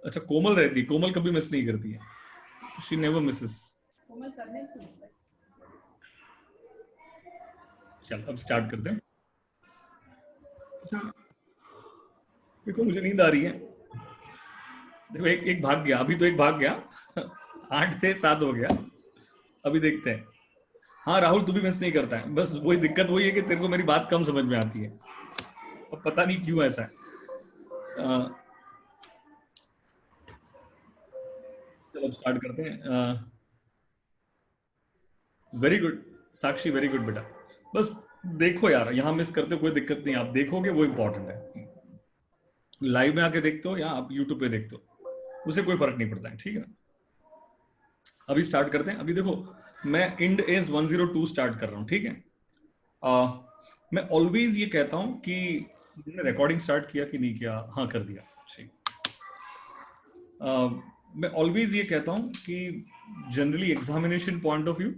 अच्छा, कोमल रहती है, कोमल कभी मिस नहीं करती है, she never Mrs. Komal surname से होता है। चल अब स्टार्ट करते हैं। अच्छा, देखो मुझे नींद आ रही है। देखो एक एक भाग गया, अभी तो एक भाग गया। 8 थे 7 हो गया। अभी देखते हैं। हाँ राहुल, तू भी मिस नहीं करता है, बस वही दिक्कत वही है कि तेरे को मेरी बात कम समझ में आती है। अब पता नहीं क्यों ऐसा है। चलो अब स्टार्ट करते हैं। वेरी गुड साक्षी, वेरी गुड बेटा। बस देखो यार, यहाँ मिस करते हो कोई दिक्कत नहीं, आप देखोगे वो इंपॉर्टेंट है। लाइव में आके देखते हो या आप यूट्यूब पे देखते हो, उसे कोई फर्क नहीं पड़ता है, ठीक है ना। अभी स्टार्ट करते हैं। अभी देखो मैं इंड एज 102 स्टार्ट कर रहा हूँ, ठीक है। मैं ऑलवेज ये कहता हूँ कि रिकॉर्डिंग स्टार्ट किया कि नहीं किया, हाँ कर दिया, ठीक। मैं ऑलवेज ये कहता हूँ कि generally examination point of view,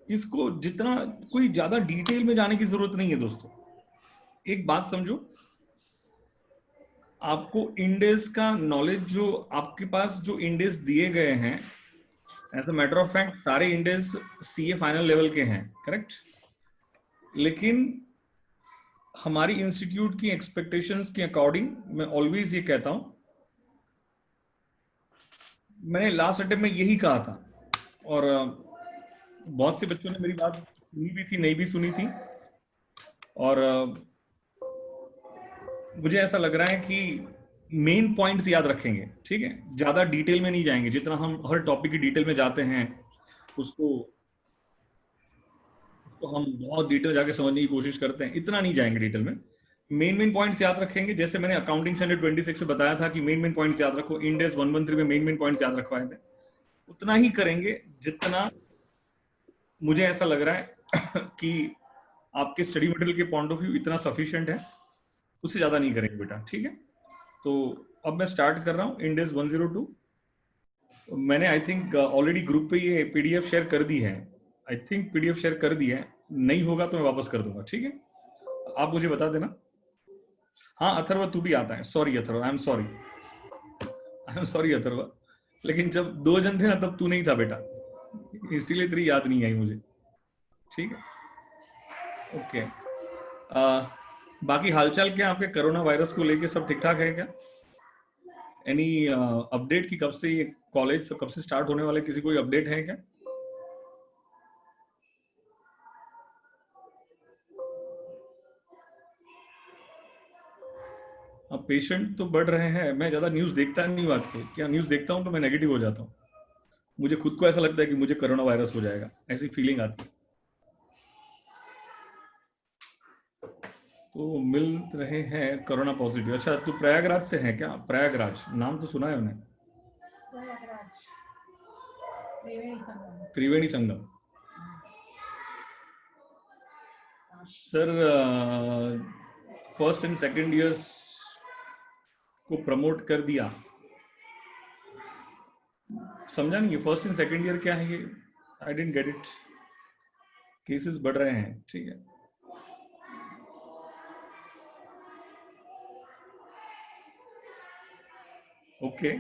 इसको जितना कोई ज्यादा डिटेल में जाने की जरूरत नहीं है दोस्तों। एक बात समझो, आपको इंडेस का नॉलेज जो आपके पास जो इंडेस दिए गए हैं, as a matter of fact सारे इंडेस सीए फाइनल लेवल के हैं, करेक्ट। लेकिन हमारी इंस्टीट्यूट की एक्सपेक्टेशंस के अकॉर्डिंग मैं ऑलवेज ये कहता हूं, मैंने लास्ट अटेम्प्ट में यही कहा था, और बहुत से बच्चों ने मेरी बात सुनी भी थी, नहीं भी सुनी थी। और मुझे ऐसा लग रहा है कि मेन पॉइंट्स याद रखेंगे, ठीक है, ज्यादा डिटेल में नहीं जाएंगे। जितना हम हर टॉपिक की डिटेल में जाते हैं, उसको तो हम बहुत डिटेल जाके समझने की कोशिश करते हैं, इतना नहीं जाएंगे डिटेल में। मेन मेन पॉइंट्स याद रखेंगे, जैसे मैंने अकाउंटिंग स्टैंडर्ड 26 में बताया था कि मेन मेन पॉइंट्स याद रखो। इंडेस 113 में मेन मेन पॉइंट्स याद रखवाए थे, उतना ही करेंगे जितना मुझे ऐसा लग रहा है कि आपके स्टडी मटेरियल के पॉइंट ऑफ व्यू इतना सफिशिएंट है। उससे ज्यादा नहीं करेंगे बेटा, ठीक है। तो अब मैं स्टार्ट कर रहा हूँ इंडेस 102। मैंने आई थिंक ऑलरेडी ग्रुप पे ये पीडीएफ शेयर कर दी है। आई थिंक पीडीएफ शेयर कर दी है, नहीं होगा तो मैं वापस कर दूंगा, ठीक है। आप मुझे बता देना। हाँ अथर्व, तू भी आता है, sorry Atharva, I am sorry, I am sorry Atharva. लेकिन जब 2 जन थे ना तब तू नहीं था बेटा, इसीलिए तेरी याद नहीं आई मुझे, ठीक है। ओके। बाकी हालचाल क्या आपके, कोरोना वायरस को लेके सब ठीक ठाक है क्या? एनी अपडेट की कब से ये कॉलेज कब से स्टार्ट होने वाले, किसी कोई अपडेट है क्या? अब पेशेंट तो बढ़ रहे हैं, मैं ज्यादा न्यूज देखता नहीं हूँ आजकल। क्या न्यूज देखता हूँ तो मैं नेगेटिव हो जाता हूँ। मुझे खुद को ऐसा लगता है कि मुझे कोरोना वायरस हो जाएगा, ऐसी फीलिंग आती है। तो मिल रहे हैं कोरोना पॉजिटिव। अच्छा तू प्रयागराज से है क्या? प्रयागराज नाम तो सुना है उन्हें, Prayagraj, Triveni Sangam. Triveni Sangam. Sir first and second years को प्रमोट कर दिया, समझा नहीं। फर्स्ट एंड सेकंड ईयर क्या है ये, आई डेंट गेट इट। केसेस बढ़ रहे हैं, ठीक है। ओके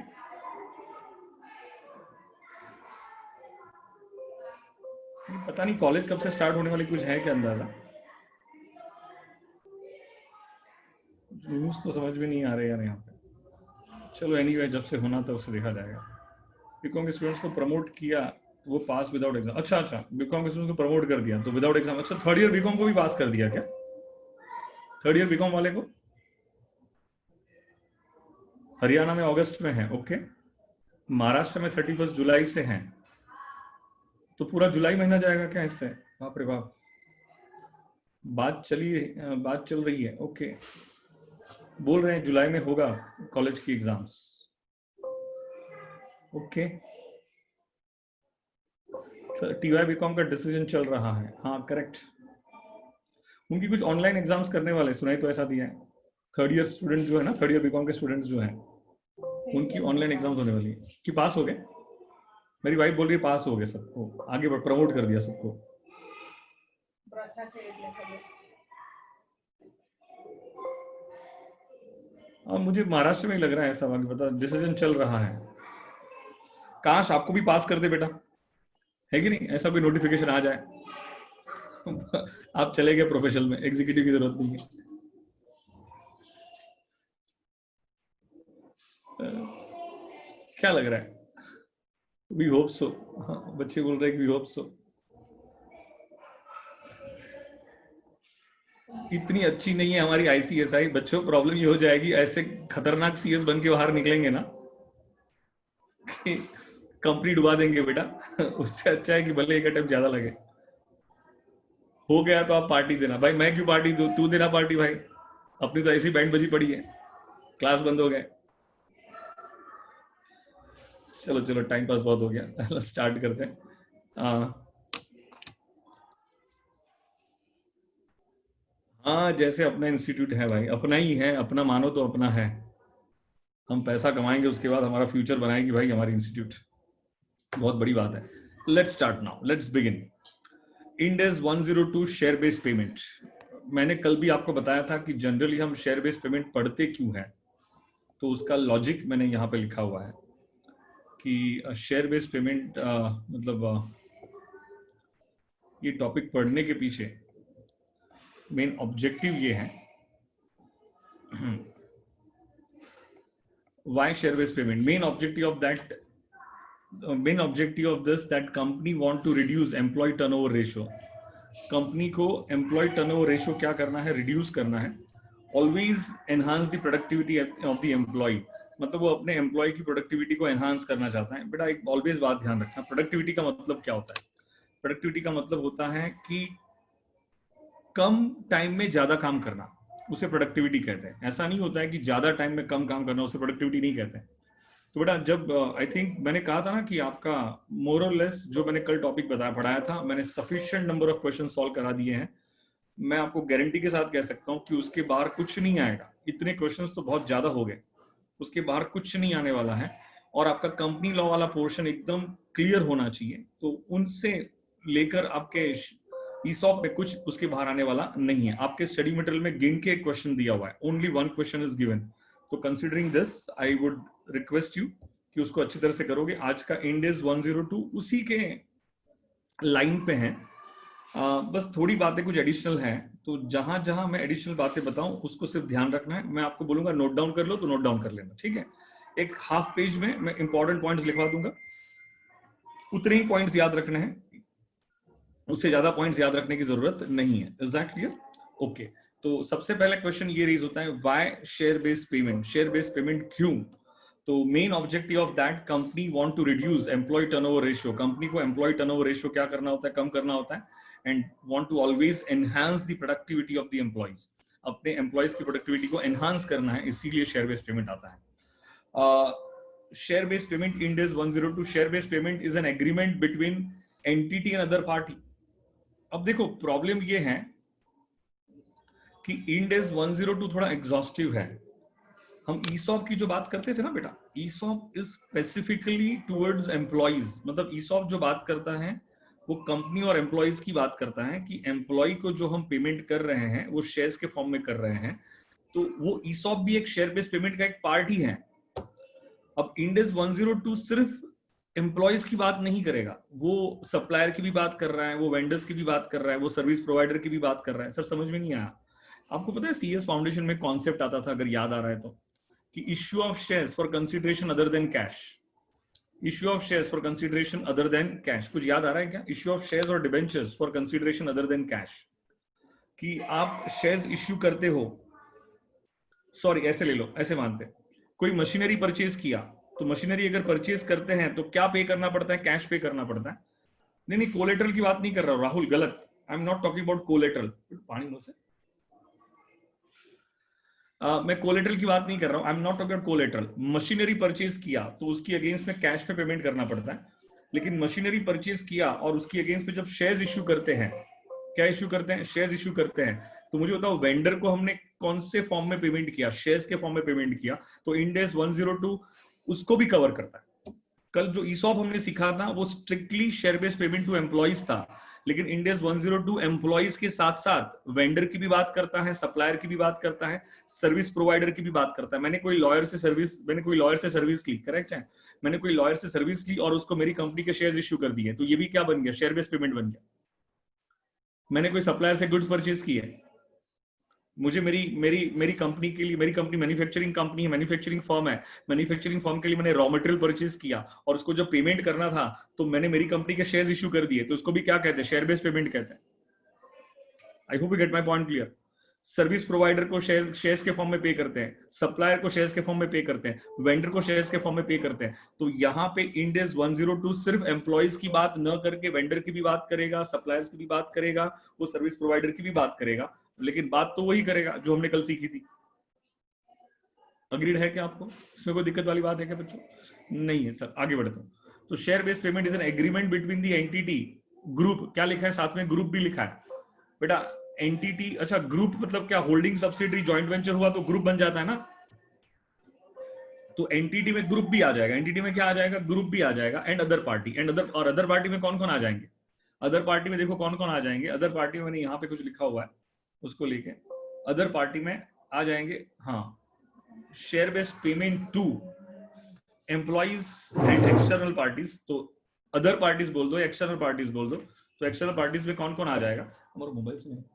पता नहीं कॉलेज कब से स्टार्ट होने वाली, कुछ है क्या अंदाजा? न्यूज तो समझ में नहीं आ रहे यार यहाँ पे। चलो एनीवे, जब से होना था उससे देखा जाएगा। बीकॉम के स्टूडेंट्स को प्रमोट किया तो वो पास विदाउट एग्जाम। अच्छा अच्छा, बीकॉम के स्टूडेंट्स को प्रमोट कर दिया तो विदाउट एग्जाम। अच्छा थर्ड ईयर बीकॉम को भी पास कर दिया क्या? थर्ड ईयर बीकॉम वाले को हरियाणा में अगस्त में है, ओके। महाराष्ट्र में 31 जुलाई से है, तो पूरा जुलाई महीना जाएगा क्या इससे? बाप रे बाप। बात चल रही है, ओके। बोल रहे हैं जुलाई में होगा कॉलेज की exams, okay. Sir TY B Com का डिसीजन चल रहा है, हाँ करेक्ट। उनकी कुछ ऑनलाइन एग्जाम्स करने वाले, सुनाई तो ऐसा दिया है। थर्ड ईयर स्टूडेंट जो है ना, थर्ड ईयर बीकॉम के स्टूडेंट्स जो हैं, उनकी ऑनलाइन एग्जाम्स होने वाली है। कि पास हो गए? मेरी वाइफ बोल रही है पास हो गए सबको, आगे प्रमोट कर दिया सबको। अब मुझे महाराष्ट्र में ही लग रहा है ऐसा, बाकी पता डिसीजन चल रहा है। काश आपको भी पास कर दे बेटा, है कि नहीं, ऐसा कोई नोटिफिकेशन आ जाए आप चले गए प्रोफेशनल में, एग्जीक्यूटिव की जरूरत नहीं है। क्या लग रहा है? We hope so. हाँ, बच्चे बोल रहे हैं कि वी होप सो। इतनी अच्छी नहीं है हमारी आईसीएसआई बच्चों, प्रॉब्लम ये हो जाएगी ऐसे खतरनाक सीएस बन के बाहर निकलेंगे ना कि कंपनी डुबा देंगे बेटा उससे अच्छा है कि भले एक अटेम्प्ट ज्यादा लगे। हो गया तो आप पार्टी देना भाई, मैं क्यों पार्टी दूं, तू देना पार्टी भाई, अपनी तो ऐसी बैंड बजी पड़ी है, क्लास बंद हो गए। चलो चलो टाइम पास बहुत हो गया स्टार्ट करते हैं। हाँ जैसे अपना इंस्टीट्यूट है भाई, अपना ही है, अपना मानो तो अपना है। हम पैसा कमाएंगे उसके बाद हमारा फ्यूचर बनाएगी भाई हमारी इंस्टीट्यूट, बहुत बड़ी बात है। Let's start now, let's begin. Ind AS 102 share based payment. मैंने कल भी आपको बताया था कि जनरली हम शेयर बेस्ड पेमेंट पढ़ते क्यों है, तो उसका लॉजिक मैंने यहाँ पे लिखा हुआ है कि शेयर बेस्ड पेमेंट मतलब ये टॉपिक पढ़ने के पीछे मेन ऑब्जेक्टिव ये है, why share based payment, main objective of this that company want to reduce employee turnover ratio। कंपनी को एम्प्लॉय टर्नओवर रेशियो क्या करना है, रिड्यूस करना है। Always enhance the productivity of the employee, मतलब वो अपने एम्प्लॉय की प्रोडक्टिविटी को एनहांस करना चाहता है। बेटा एक ऑलवेज बात ध्यान रखना, प्रोडक्टिविटी का मतलब क्या होता है? प्रोडक्टिविटी का मतलब होता है कि कम टाइम में ज्यादा काम करना, उसे प्रोडक्टिविटी कहते हैं। ऐसा नहीं होता है कि ज्यादा टाइम में कम काम करना उसे प्रोडक्टिविटी नहीं कहते हैं। तो बेटा जब आई थिंक मैंने कहा था ना कि आपका मोर और लेस जो मैंने कल टॉपिक पढ़ाया था, मैंने sufficient number of question solve करा दिए हैं। मैं आपको गारंटी के साथ कह सकता हूं कि उसके बाहर कुछ नहीं आएगा। इतने क्वेश्चंस तो बहुत ज्यादा हो गए, उसके बाहर कुछ नहीं आने वाला है। और आपका कंपनी लॉ वाला पोर्शन एकदम क्लियर होना चाहिए, तो उनसे लेकर आपके ईसॉप में कुछ उसके बाहर आने वाला नहीं है। आपके स्टडी मटेरियल में गिन के क्वेश्चन दिया हुआ है, ओनली 1 क्वेश्चन इज गिवन। तो considering this I would request you कि उसको अच्छी तरह से करोगे। आज का इंड इज 102 उसी के लाइन पे है। बस थोड़ी बातें कुछ एडिशनल हैं, तो जहां जहां मैं एडिशनल बातें बताऊं उसको सिर्फ ध्यान रखना है। मैं आपको बोलूंगा नोट डाउन कर लो, तो नोट डाउन कर लेना, ठीक है। एक हाफ पेज में मैं इंपॉर्टेंट पॉइंट्स लिखवा दूंगा, उतने ही पॉइंट्स याद रखने हैं, उससे ज्यादा पॉइंट्स याद रखने की जरूरत नहीं है। Is that clear? ओके। तो सबसे पहला क्वेश्चन ये रेज होता है, why share based payment? Share based payment क्यों? तो main objective of that, company want to reduce employee turnover ratio. Company को एम्प्लॉय टर्नओवर रेशियो क्या करना होता है? कम करना होता है। And want to always enhance the productivity of the employees, अपने एम्प्लॉयज की प्रोडक्टिविटी को एनहांस करना है, इसीलिए शेयर बेस्ड पेमेंट आता है। Share based payment Ind is 102। Share based payment is an agreement between entity and other party. अब देखो प्रॉब्लम ये है कि इंड एज 102 थोड़ा एग्जॉस्टिव है। हम ईसॉप की जो बात करते थे ना बेटा, ESOP is specifically towards employees, मतलब ईसॉप जो बात करता है वो कंपनी और एम्प्लॉइज की बात करता है कि एम्प्लॉय को जो हम पेमेंट कर रहे हैं वो शेयर्स के फॉर्म में कर रहे हैं। तो वो ईसॉप भी एक शेयर बेस्ड पेमेंट का एक पार्ट ही है। अब इंड एज 102 सिर्फ एम्प्लॉयज की बात नहीं करेगा, वो सप्लायर की भी बात कर रहा है, वो वेंडर्स की भी बात कर रहा है, वो सर्विस प्रोवाइडर की भी बात कर रहा है। सर समझ में नहीं आया? आपको पता है सीएस फाउंडेशन में कॉन्सेप्ट आता था, अगर याद आ रहा है तो, कि issue of shares for consideration other than cash. Issue of shares for consideration other than cash, कुछ याद आ रहा है क्या? इश्यू ऑफ शेयर्स और debentures for consideration other than cash, कि आप शेयर्स इश्यू करते हो, सॉरी ऐसे ले लो, ऐसे मानते, कोई मशीनरी परचेज किया, तो मशीनरी अगर परचेज करते हैं तो क्या पे करना पड़ता है? कैश पे करना पड़ता है। नहीं नहीं, कोलेटरल की बात नहीं कर रहा हूं राहुल, गलत। I am not talking about collateral. पानी नो से मैं कोलेटरल की बात नहीं कर रहा हूं। I am not talking about collateral. Machinery purchase किया तो उसकी अगेंस्ट में कैश पे पेमेंट करना पड़ता है, लेकिन मशीनरी परचेज किया और उसकी अगेंस्ट में जब शेयर्स इश्यू करते हैं, क्या इश्यू करते हैं? शेयर्स इश्यू करते हैं। तो मुझे बताओ वेंडर को हमने कौन से फॉर्म में पेमेंट किया? शेयर्स के फॉर्म में पेमेंट किया। तो इंड एज 102 उसको भी कवर करता है। कल जो ईसॉप हमने सीखा था वो strictly share based payment to employees था, लेकिन इंडेस 102 एम्प्लॉइज के साथ साथ वेंडर की भी बात करता है, सप्लायर की भी बात करता है, सर्विस प्रोवाइडर की भी बात करता है। मैंने कोई लॉयर से सर्विस ली, करेक्ट है, मैंने कोई लॉयर से सर्विस ली और उसको मेरी कंपनी के शेयर्स इश्यू कर दिए, तो ये भी क्या बन गया, शेयर बेस्ड पेमेंट बन गया। मैंने कोई सप्लायर से गुड्स परचेज किए, मुझे मेरी मेरी मेरी कंपनी के लिए, मेरी कंपनी मैन्युफैक्चरिंग कंपनी है, मैन्युफैक्चरिंग फर्म है, मैन्युफैक्चरिंग फर्म के लिए मैंने रॉ मटेरियल परचेज किया और उसको जब पेमेंट करना था तो मैंने मेरी कंपनी के शेयर्स इश्यू कर दिए, तो उसको भी क्या कहते हैं, शेयर बेस्ड पेमेंट कहते हैं। आई hope you get my point clear. Service provider को शेयर्स के फॉर्म में पे करते हैं, सप्लायर को शेयर्स के फॉर्म में पे करते हैं, वेंडर को शेयर्स के फॉर्म में पे करते हैं। तो यहाँ पे इंडेस 102 सिर्फ एम्प्लॉइज की बात न करके वेंडर की भी बात करेगा, सप्लायर्स की भी बात करेगा, वो सर्विस प्रोवाइडर की भी बात करेगा, लेकिन बात तो वही करेगा जो हमने कल सीखी थी। अग्रीड है क्या आपको? इसमें कोई दिक्कत वाली बात है क्या बच्चों? नहीं है सर, आगे बढ़ता हूँ। तो share based payment is an agreement between the entity group, क्या लिखा है साथ में, ग्रुप भी लिखा है बेटा, एंटिटी। अच्छा, ग्रुप मतलब क्या, होल्डिंग सब्सिडरी जॉइंट वेंचर हुआ तो ग्रुप बन जाता है ना, तो एंटिटी में ग्रुप भी आ जाएगा, एंटिटी में क्या आ जाएगा, ग्रुप भी आ जाएगा, and other party, and other, और अदर पार्टी में कौन कौन आ जाएंगे, अदर पार्टी में देखो कौन कौन आ जाएंगे, अदर पार्टी में मैंने यहाँ पे कुछ लिखा हुआ है उसको लेके, अदर पार्टी में आ जाएंगे, हाँ, share based payment to employees and external parties, तो अदर पार्टीज बोल दो, एक्सटर्नल पार्टीज बोल दो, तो एक्सटर्नल पार्टीज में कौन कौन आ जाएगा, हमारे मोबाइल से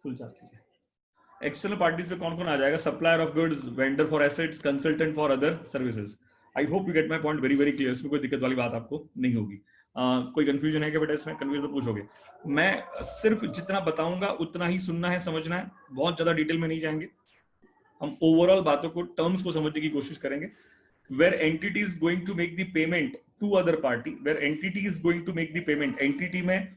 फुल चार्ज कीजिए, एक्सटर्नल पार्टीज में कौन कौन आ जाएगा, supplier of goods, vendor for assets, consultant for other services. I hope you get my point very very clear, इसमें कोई दिक्कत वाली बात आपको नहीं होगी। कोई कंफ्यूजन है क्या बेटा इसमें? कंफ्यूजन तो पूछोगे, मैं सिर्फ जितना बताऊंगा उतना ही सुनना है, समझना है, बहुत ज्यादा डिटेल में नहीं जाएंगे, हम ओवरऑल बातों को, टर्म्स को समझने की कोशिश करेंगे। where entity is going to make the payment to other party, where entity is going to make the payment, entity में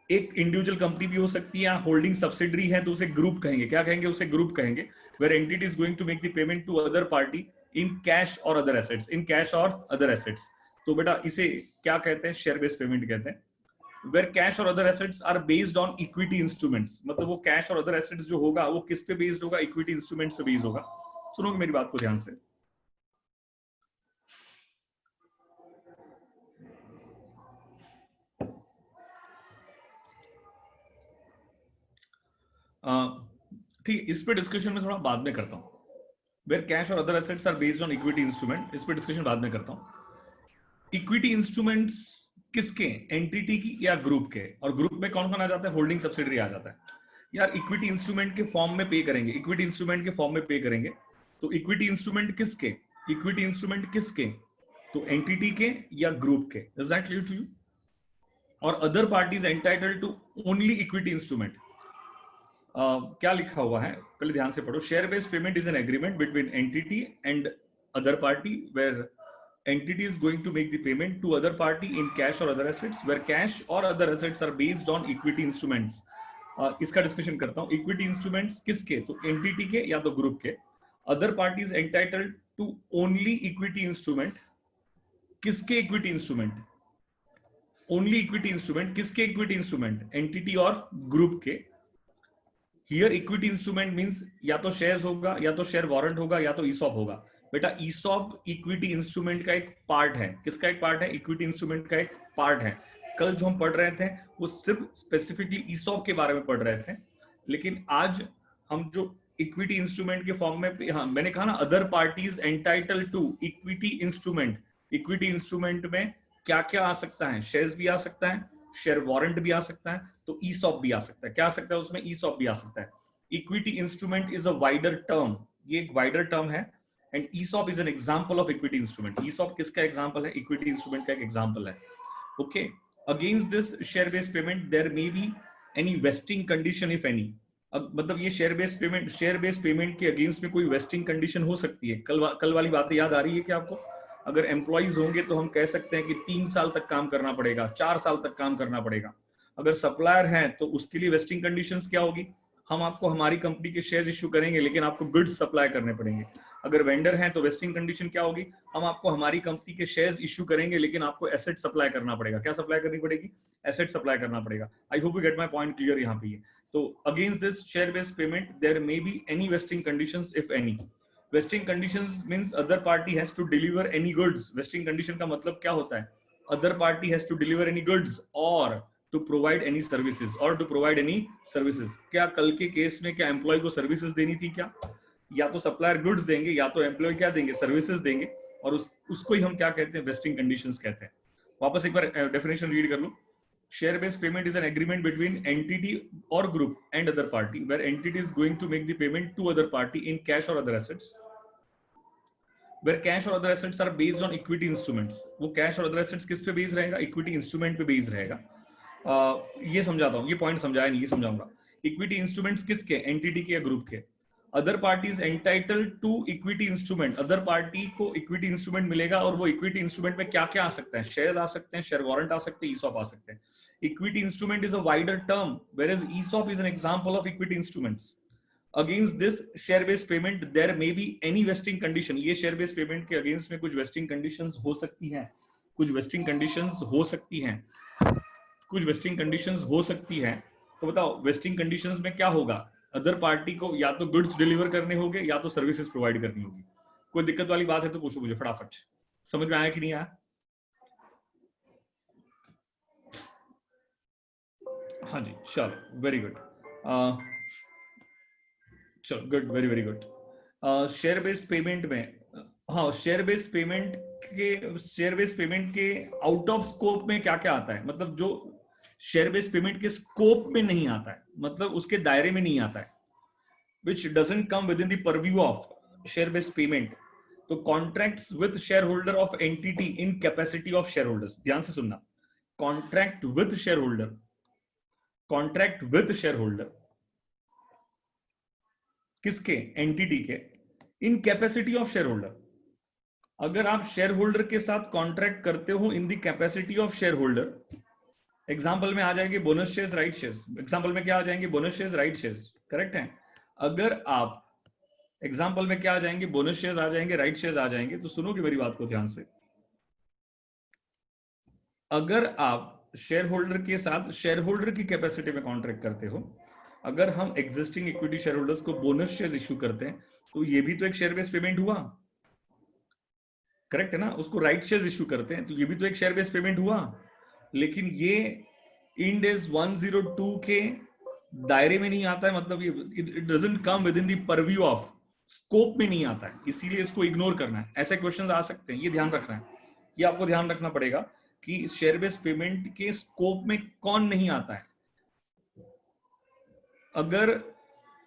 एक इंडिविजुअल कंपनी भी हो सकती है या होल्डिंग सब्सिडरी है तो उसे ग्रुप कहेंगे, क्या कहेंगे, उसे ग्रुप कहेंगे। where entity is going to make the payment to other party in cash or other assets, in cash or other assets, तो बेटा इसे क्या कहते हैं, शेयर बेस्ड पेमेंट कहते हैं। where cash or other assets are based on equity instruments, मतलब वो कैश और अदर एसेट्स जो होगा वो किस पे बेस्ड होगा, इक्विटी इंस्ट्रूमेंट्स पे बेस्ड होगा। सुनोगे मेरी बात को ध्यान से, ठीक, इस पे डिस्कशन में थोड़ा बाद में करता हूँ। वेयर कैश और other assets are based on equity instrument, इस पे डिस्कशन बाद में करता हूँ। इक्विटी इंस्ट्रूमेंट्स किसके, एंटिटी की या ग्रुप के, और ग्रुप में कौन कौन आ जाता है, होल्डिंग सब्सिडरी आ जाता है। यार इक्विटी इंस्ट्रूमेंट के फॉर्म में पे करेंगे, इक्विटी इंस्ट्रूमेंट के फॉर्म में पे करेंगे, तो इक्विटी इंस्ट्रूमेंट किसके, इक्विटी इंस्ट्रूमेंट किसके, तो एंटिटी के या ग्रुप के, is that clear to you? और other parties entitled to only equity instrument, क्या लिखा हुआ है पहले ध्यान से पढ़ो। Share based payment is an agreement between entity and other party where entity is going to make the payment to other party in cash or other assets, where cash or other assets are based on equity instruments। इसका discussion करता हूँ। Equity instruments किसके, तो entity के या तो group के। Other parties entitled to only equity instrument, किसके equity instrument, only equity instrument, किसके इक्विटी इंस्ट्रूमेंट, एंटिटी और ग्रुप के। हियर इक्विटी इंस्ट्रूमेंट मींस या तो शेयर्स होगा, या तो शेयर वारंट होगा, या तो ईसॉप होगा। बेटा ईसॉप इक्विटी इंस्ट्रूमेंट का एक पार्ट है, किसका एक पार्ट है, इक्विटी इंस्ट्रूमेंट का एक पार्ट है। कल जो हम पढ़ रहे थे वो सिर्फ स्पेसिफिकली ईसॉप के बारे में पढ़ रहे थे, लेकिन आज हम जो इक्विटी इंस्ट्रूमेंट के फॉर्म में, हाँ मैंने कहा ना, other parties entitle to equity instrument, equity instrument में क्या क्या आ सकता है, शेयर्स भी आ सकता है, शेयर वारंट भी आ सकता है, तो ईसॉप भी आ सकता है। क्या आ सकता है उसमें, ईसॉप भी आ सकता है। Equity instrument is a wider term, ये एक वाइडर टर्म है, and ESOP is an example of equity instrument। ESOP किसका एग्जांपल है, इक्विटी इंस्ट्रूमेंट का एक एग्जांपल है। Okay, against this share based payment there may be any vesting condition if any. अब मतलब ये शेयर बेस्ड पेमेंट के अगेंस्ट में कोई वेस्टिंग कंडीशन हो सकती है। कल वाली बातें याद आ रही है क्या आपको? अगर एम्प्लॉइज होंगे तो हम कह सकते हैं कि 3 साल तक काम करना पड़ेगा, 4 साल तक काम करना पड़ेगा। अगर सप्लायर है तो उसके लिए वेस्टिंग कंडीशंस क्या होगी, हम आपको हमारी कंपनी के शेयर्स इश्यू करेंगे लेकिन आपको गुड्स सप्लाई करने पड़ेंगे। अगर वेंडर हैं तो वेस्टिंग कंडीशन क्या होगी, हम आपको हमारी कंपनी के शेयर्स इश्यू करेंगे लेकिन आपको एसेट सप्लाई करना पड़ेगा। क्या सप्लाई करनी पड़ेगी, एसेट सप्लाई करना पड़ेगा। I hope you get my point clear यहाँ पे। तो against this share based payment there may be any vesting conditions if any. Vesting conditions means other party has to deliver any goods. Vesting condition का मतलब क्या होता है? Other party has to deliver any goods और to provide any services, और to provide any services. क्या कल के केस में क्या एम्प्लॉय को सर्विसेज देनी थी? क्या या तो सप्लायर गुड्स देंगे या तो एम्प्लॉय क्या देंगे? सर्विसेज देंगे। और उसको ही हम क्या कहते हैं? वेस्टिंग कंडीशंस कहते हैं। वापस एक बार डेफिनेशन रीड कर लो। Share based payment is an agreement between entity or group and other party where entity is going to make the payment to other party in cash or other assets, where cash or other assets are based on equity instruments। वो cash और other assets किस पे base रहेगा? Equity instrument पे base रहेगा। ये समझाता हूँ, ये पॉइंट समझाया नहीं, ये समझाऊंगा। इक्विटी इंस्ट्रूमेंट्स किसके? एंटिटी के या ग्रुप के। Other parties entitled to equity instrument, other party को इक्विटी इंस्ट्रूमेंट मिलेगा और वो इक्विटी इंस्ट्रूमेंट में क्या क्या आ सकता है? शेयर्स आ सकते हैं, शेयर वारंट आ सकते हैं, ईसॉप आ सकते हैं। Equity instrument is a wider term whereas ESOP is an example of equity instruments। Against this share based payment there may be any vesting condition. ये शेयर बेस्ड पेमेंट के against में कुछ wasting conditions हो सकती हैं, कुछ wasting conditions हो सकती हैं, कुछ वेस्टिंग कंडीशंस हो सकती हैं। तो बताओ वेस्टिंग कंडीशंस में क्या होगा? अदर पार्टी को या तो गुड्स डिलीवर करने होंगे या तो सर्विसेज प्रोवाइड करनी होगी। कोई दिक्कत वाली बात है तो पूछो मुझे फटाफट। समझ में आया कि नहीं आया? हाँ जी, चलो वेरी गुड। चलो good, very very good. Share based payment में, हाँ, शेयर बेस्ड पेमेंट के आउट ऑफ स्कोप में क्या क्या आता है? मतलब जो शेयर बेस्ड पेमेंट के स्कोप में नहीं आता है, मतलब उसके दायरे में नहीं आता है, which doesn't come within the purview of share based payment। तो contracts with share holder of entity in capacity of share holders, ध्यान से सुनना। Contract with share holder, contract with share holder किसके? एंटिटी के, in capacity of share holder. अगर आप share holder के साथ कॉन्ट्रैक्ट करते हो in the capacity of share holder, example में आ जाएंगे bonus shares, right shares. Example में क्या आ जाएंगे? Bonus shares, right shares, correct है। अगर आप एग्जाम्पल में क्या आ जाएंगे? बोनस शेयर्स आ जाएंगे, राइट शेयर्स आ जाएंगे। तो सुनोगे मेरी बात को ध्यान से। अगर आप शेयर होल्डर के साथ शेयर होल्डर की कैपेसिटी में कॉन्ट्रैक्ट करते हो, अगर हम एग्जिस्टिंग इक्विटी शेयर होल्डर्स को बोनस शेयर्स इश्यू करते हैं, तो ये भी तो एक शेयर बेस्ड पेमेंट हुआ, करेक्ट है ना? उसको राइट शेयर्स इश्यू करते हैं तो ये भी तो एक शेयर बेस्ड पेमेंट हुआ। लेकिन ये इंड एज 102 के दायरे में नहीं आता है, मतलब ये it doesn't come with in the purview of, scope में नहीं आता है, इसीलिए इसको इग्नोर करना है। ऐसे क्वेश्चंस आ सकते हैं, ये ध्यान रखना है, ये आपको ध्यान रखना पड़ेगा कि शेयर बेस्ड पेमेंट के स्कोप में कौन नहीं आता है। अगर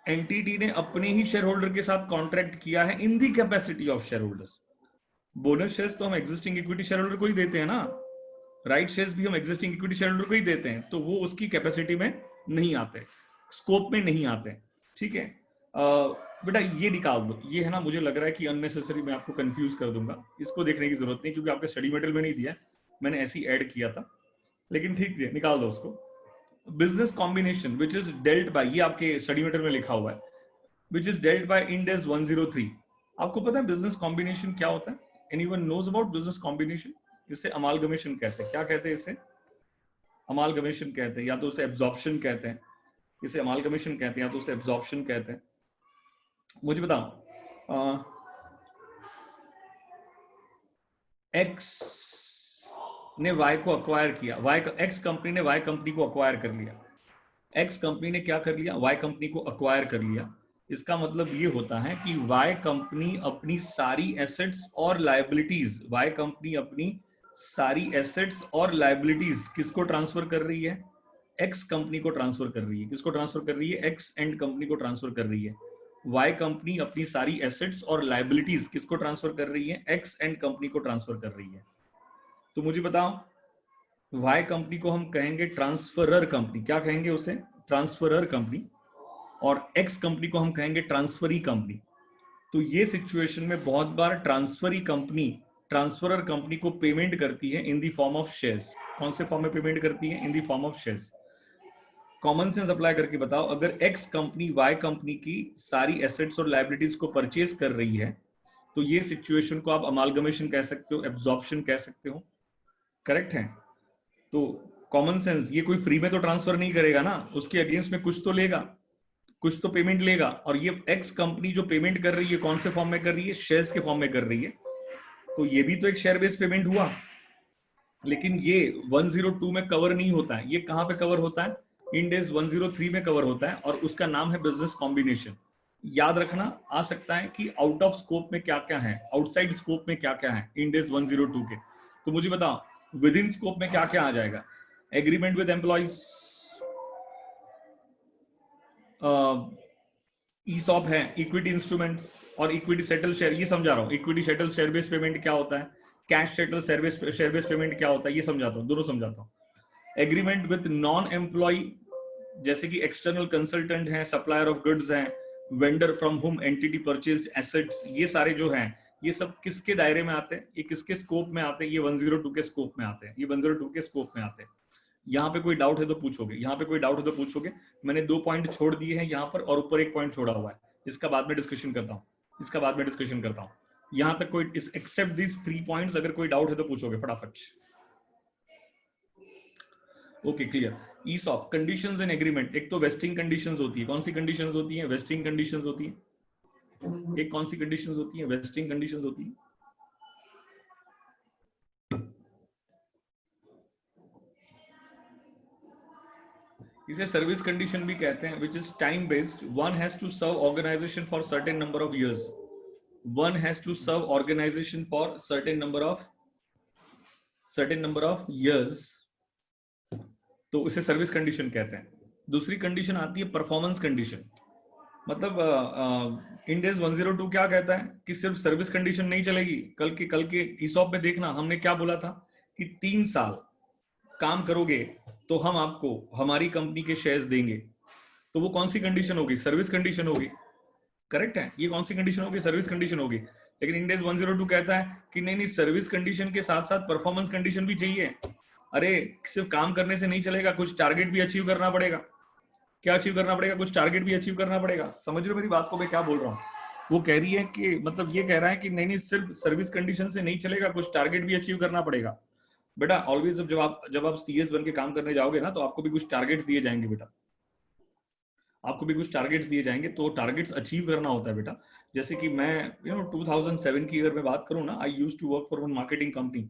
एंटिटी ने अपने ही शेयर होल्डर के साथ कॉन्ट्रैक्ट किया है in the capacity of share holders, bonus shares तो हम एग्जिस्टिंग इक्विटी शेयर होल्डर को ही देते हैं ना, राइट शेयर्स भी हम एग्जिस्टिंग इक्विटी शेयर होल्डर को ही देते हैं, तो वो उसकी कैपेसिटी में नहीं आते, स्कोप में नहीं आते। ठीक है बेटा, ये निकाल दो। ये है ना, मुझे लग रहा है कि अननेसेसरी मैं आपको कंफ्यूज कर दूंगा, इसको देखने की जरूरत नहीं, क्योंकि आपके स्टडी मटेरियल में नहीं दिया, मैंने ऐसे ही ऐड किया था, लेकिन ठीक है निकाल दो उसको। Business combination which is dealt by, ये आपके स्टडी मटेरियल में लिखा हुआ है, which is dealt by Ind AS 103। आपको पता है बिजनेस कॉम्बिनेशन क्या होता है? Anyone knows about business combination? इसे अमालगमेशन कहते हैं। क्या कहते हैं इसे? अमालगमेशन कहते हैं, या तो उसे एब्जॉर्प्शन कहते हैं। इसे अमालगमेशन कहते हैं या तो उसे एब्जॉर्प्शन कहते हैं। मुझे बताओ, एक्स ने वाई को अक्वायर किया, एक्स कंपनी ने वाई कंपनी को अक्वायर कर लिया। एक्स कंपनी ने क्या कर लिया? वाई कंपनी को अक्वायर कर लिया। इसका मतलब ये होता है कि वाई कंपनी अपनी सारी एसेट्स और लायबिलिटीज, वाई कंपनी अपनी सारी एसेट्स और लायबिलिटीज किसको ट्रांसफर कर रही है? एक्स कंपनी को ट्रांसफर कर रही है। किसको ट्रांसफर कर रही है? एक्स एंड कंपनी को ट्रांसफर कर रही है। वाई कंपनी अपनी सारी एसेट्स और लायबिलिटीज किसको ट्रांसफर कर रही है? एक्स एंड कंपनी को ट्रांसफर कर रही है। तो मुझे बताओ, वाई कंपनी को हम कहेंगे ट्रांसफरर कंपनी, क्या कहेंगे उसे? Transferor company. और एक्स कंपनी को हम कहेंगे ट्रांसफरी कंपनी। तो ये सिचुएशन में बहुत बार ट्रांसफरी कंपनी ट्रांसफरर कंपनी को पेमेंट करती है in the form of shares. कौन से फॉर्म में पेमेंट करती है? In the form of shares. Common sense apply करके बताओ, अगर एक्स कंपनी वाई कंपनी की सारी एसेट्स और लायबिलिटीज को परचेज कर रही है, तो ये सिचुएशन को आप अमालगमेशन कह सकते हो, एब्जॉर्प्शन कह सकते हो, करेक्ट है? तो कॉमन सेंस, ये कोई फ्री में तो ट्रांसफर नहीं करेगा ना, उसके अगेंस्ट में कुछ तो लेगा। कुछ तो पेमेंट लेगा, और ये एक्स कंपनी जो पेमेंट कर रही है कौन से फॉर्म में कर रही है, शेयर्स के फॉर्म में कर रही है, तो ये भी तो एक शेयर बेस्ड पेमेंट हुआ। लेकिन ये 102 में कवर नहीं होता है, ये कहां पे कवर होता है, इंड एस 103 में कवर होता है, और उसका नाम है बिजनेस कॉम्बिनेशन। याद रखना आ सकता है कि आउट ऑफ स्कोप में क्या क्या है, आउटसाइड स्कोप में क्या क्या है इंड एस 102 के, तो मुझे बताओ विद इन स्कोप में क्या क्या आ जाएगा। एग्रीमेंट विद एम्प्लॉइज, ईसॉप है, इक्विटी इंस्ट्रूमेंट्स और इक्विटी सेटल शेयर, ये समझा रहा हूँ। Equity settle share based payment क्या होता है, cash settle share based payment क्या होता है, ये समझाता हूँ, दोनों समझाता हूँ। एग्रीमेंट विद नॉन एम्प्लॉय, जैसे कि एक्सटर्नल कंसल्टेंट है, सप्लायर ऑफ गुड्स हैं, वेंडर फ्रॉम हुम एंटिटी परचेज एसेट्स, ये सारे जो हैं ये सब किसके दायरे में आते हैं, ये किसके स्कोप में आते हैं, ये 102 के स्कोप में आते हैं, ये 102 के स्कोप में आते हैं। यहाँ पे कोई डाउट है तो पूछोगे, यहाँ पे कोई डाउट है तो पूछोगे। मैंने 2 पॉइंट छोड़ दिए हैं यहाँ पर, और ऊपर 1 पॉइंट छोड़ा हुआ है, इसका बाद में डिस्कशन करता हूँ, इसका बाद में डिस्कशन करता हूँ। यहाँ तक कोई एक्सेप्ट दिस 3 पॉइंट्स, अगर कोई डाउट है तो पूछोगे फटाफट। Okay clear. ESOP conditions in agreement, एक तो वेस्टिंग कंडीशंस होती है, कौन सी कंडीशंस होती है, वेस्टिंग कंडीशंस होती है, एक कौन सी कंडीशंस होती है, वेस्टिंग कंडीशंस होती है। इसे सर्विस कंडीशन भी कहते हैं, which is time based. One has to serve organisation for certain number of years, one has to serve organisation for certain number of years, तो इसे सर्विस कंडीशन कहते हैं। दूसरी कंडीशन आती है परफॉर्मेंस कंडीशन। मतलब इंड एस 102 क्या कहता है कि सिर्फ सर्विस कंडीशन नहीं चलेगी। कल के ईसॉप में देखना हमने क्या बोला था कि 3 साल काम करोगे तो हम आपको हमारी कंपनी के शेयर्स देंगे, तो वो कौन सी कंडीशन होगी, सर्विस कंडीशन होगी। करेक्ट है, ये कौन सी कंडीशन होगी, सर्विस कंडीशन होगी। लेकिन इंड एस 102 कहता है कि नहीं, सर्विस कंडीशन के साथ साथ परफॉर्मेंस कंडीशन भी चाहिए। अरे सिर्फ काम करने से नहीं चलेगा, कुछ टारगेट भी अचीव करना पड़ेगा। क्या अचीव करना पड़ेगा, कुछ टारगेट भी अचीव करना पड़ेगा। समझ रहे हो मेरी बात को, मैं क्या बोल रहा हूँ। वो कह रही है कि मतलब ये कह रहा है कि नहीं सिर्फ सर्विस कंडीशन से नहीं चलेगा, कुछ टारगेट भी अचीव करना पड़ेगा। बेटा ऑलवेज जब आप सीएस बन के काम करने जाओगे ना, तो आपको भी कुछ टारगेट्स दिए जाएंगे बेटा, आपको भी कुछ टारगेट्स दिए जाएंगे, तो टारगेट्स अचीव करना होता है बेटा। जैसे कि मैं 2007 की अगर मैं बात करूँ ना, I used to work for one marketing company.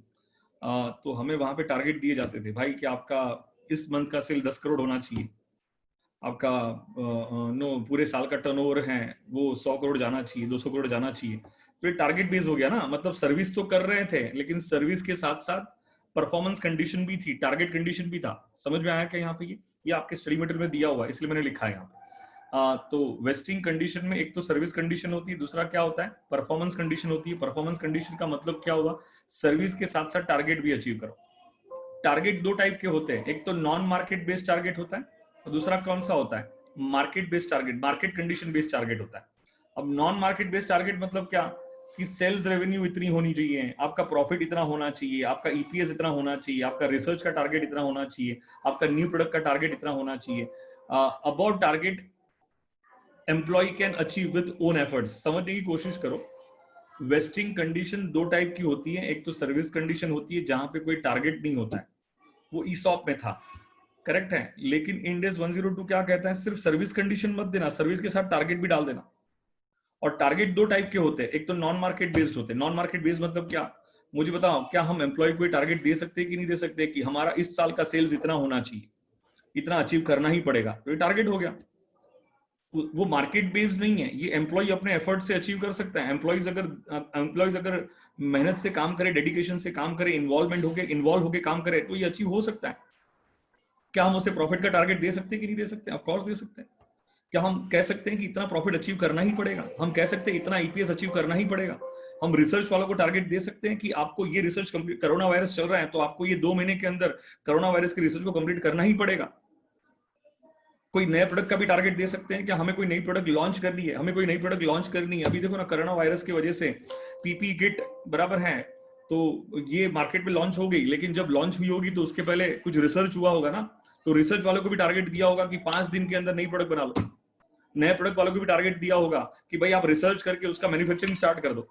तो हमें वहां पे टारगेट दिए जाते थे भाई कि आपका इस मंथ का सेल 10 करोड़ होना चाहिए, आपका पूरे साल का टर्नओवर है वो 100 करोड़ जाना चाहिए, 200 करोड़ जाना चाहिए। तो ये टारगेट बेस हो गया ना, मतलब सर्विस तो कर रहे थे, लेकिन सर्विस के साथ साथ परफॉर्मेंस कंडीशन भी थी, टारगेट कंडीशन भी था। समझ में आया क्या यहाँ पे, ये आपके स्टडी मटेरियल में दिया हुआ है, इसलिए मैंने लिखा है यहाँ पे। तो वेस्टिंग कंडीशन में एक तो सर्विस कंडीशन होती है, दूसरा क्या होता है, परफॉर्मेंस कंडीशन होती है। परफॉर्मेंस कंडीशन का मतलब क्या हुआ, सर्विस के साथ साथ टारगेट भी अचीव करो। टारगेट 2 टाइप के होते हैं, एक तो नॉन मार्केट बेस्ड टारगेट होता है, और दूसरा कौन सा होता है, market based target, market condition based target होता है। अब नॉन मार्केट बेस्ड टारगेट मतलब क्या, कि सेल्स रेवेन्यू इतनी होनी चाहिए, आपका प्रॉफिट इतना होना चाहिए, आपका ईपीएस इतना होना चाहिए, आपका रिसर्च का टारगेट इतना होना चाहिए, आपका न्यू प्रोडक्ट का टारगेट इतना होना चाहिए। About target employ can achieve with own efforts. समझने की कोशिश करो, वेस्टिंग कंडीशन 2 टाइप की होती है, एक तो सर्विस कंडीशन होती है जहां पे कोई टारगेट नहीं होता है, वो ईसॉप में था। करेक्ट है, लेकिन इंड एस 102 क्या कहता है, सिर्फ सर्विस कंडीशन मत देना, सर्विस के साथ टारगेट भी डाल देना। और टारगेट 2 टाइप के होते हैं, एक तो नॉन मार्केट बेस्ड होते हैं। नॉन मार्केट बेस्ड मतलब क्या, मुझे बताओ, क्या हम एम्प्लॉय को टारगेट दे सकते हैं कि नहीं दे सकते, कि हमारा इस साल का सेल्स इतना होना चाहिए, इतना अचीव करना ही पड़ेगा, तो ये टारगेट हो गया। वो मार्केट बेस्ड नहीं है, ये एम्प्लॉय अपने एफर्ट से अचीव कर सकता है। एम्प्लॉयज अगर मेहनत से काम करे, डेडिकेशन से काम करे, इन्वॉल्व होके काम करे, तो ये अचीव हो सकता है। क्या हम उसे प्रॉफिट का टारगेट दे सकते हैं कि नहीं दे सकते, ऑफ कोर्स दे सकते हैं। क्या हम कह सकते हैं कि इतना प्रॉफिट अचीव करना ही पड़ेगा, हम कह सकते हैं इतना ईपीएस अचीव करना ही पड़ेगा। हम रिसर्च वालों को टारगेट दे सकते हैं कि आपको ये रिसर्च कंप्लीट, कोरोना वायरस चल रहा है तो आपको ये 2 महीने के अंदर कोरोना वायरस की रिसर्च को कंप्लीट करना ही पड़ेगा। कोई नए प्रोडक्ट का भी टारगेट दे सकते हैं, क्या हमें कोई नई प्रोडक्ट लॉन्च करनी है, हमें कोई नई प्रोडक्ट लॉन्च करनी है। अभी देखो ना, कोरोना वायरस की वजह से पीपी किट बराबर है, तो ये मार्केट में लॉन्च हो गई, लेकिन जब लॉन्च हुई होगी तो उसके पहले कुछ रिसर्च हुआ होगा ना, तो रिसर्च वालों को भी टारगेट दिया होगा कि 5 दिन के अंदर नई प्रोडक्ट बना लो। नए प्रोडक्ट वालों को भी टारगेट दिया होगा कि भाई आप रिसर्च करके उसका मैन्युफैक्चरिंग स्टार्ट कर दो।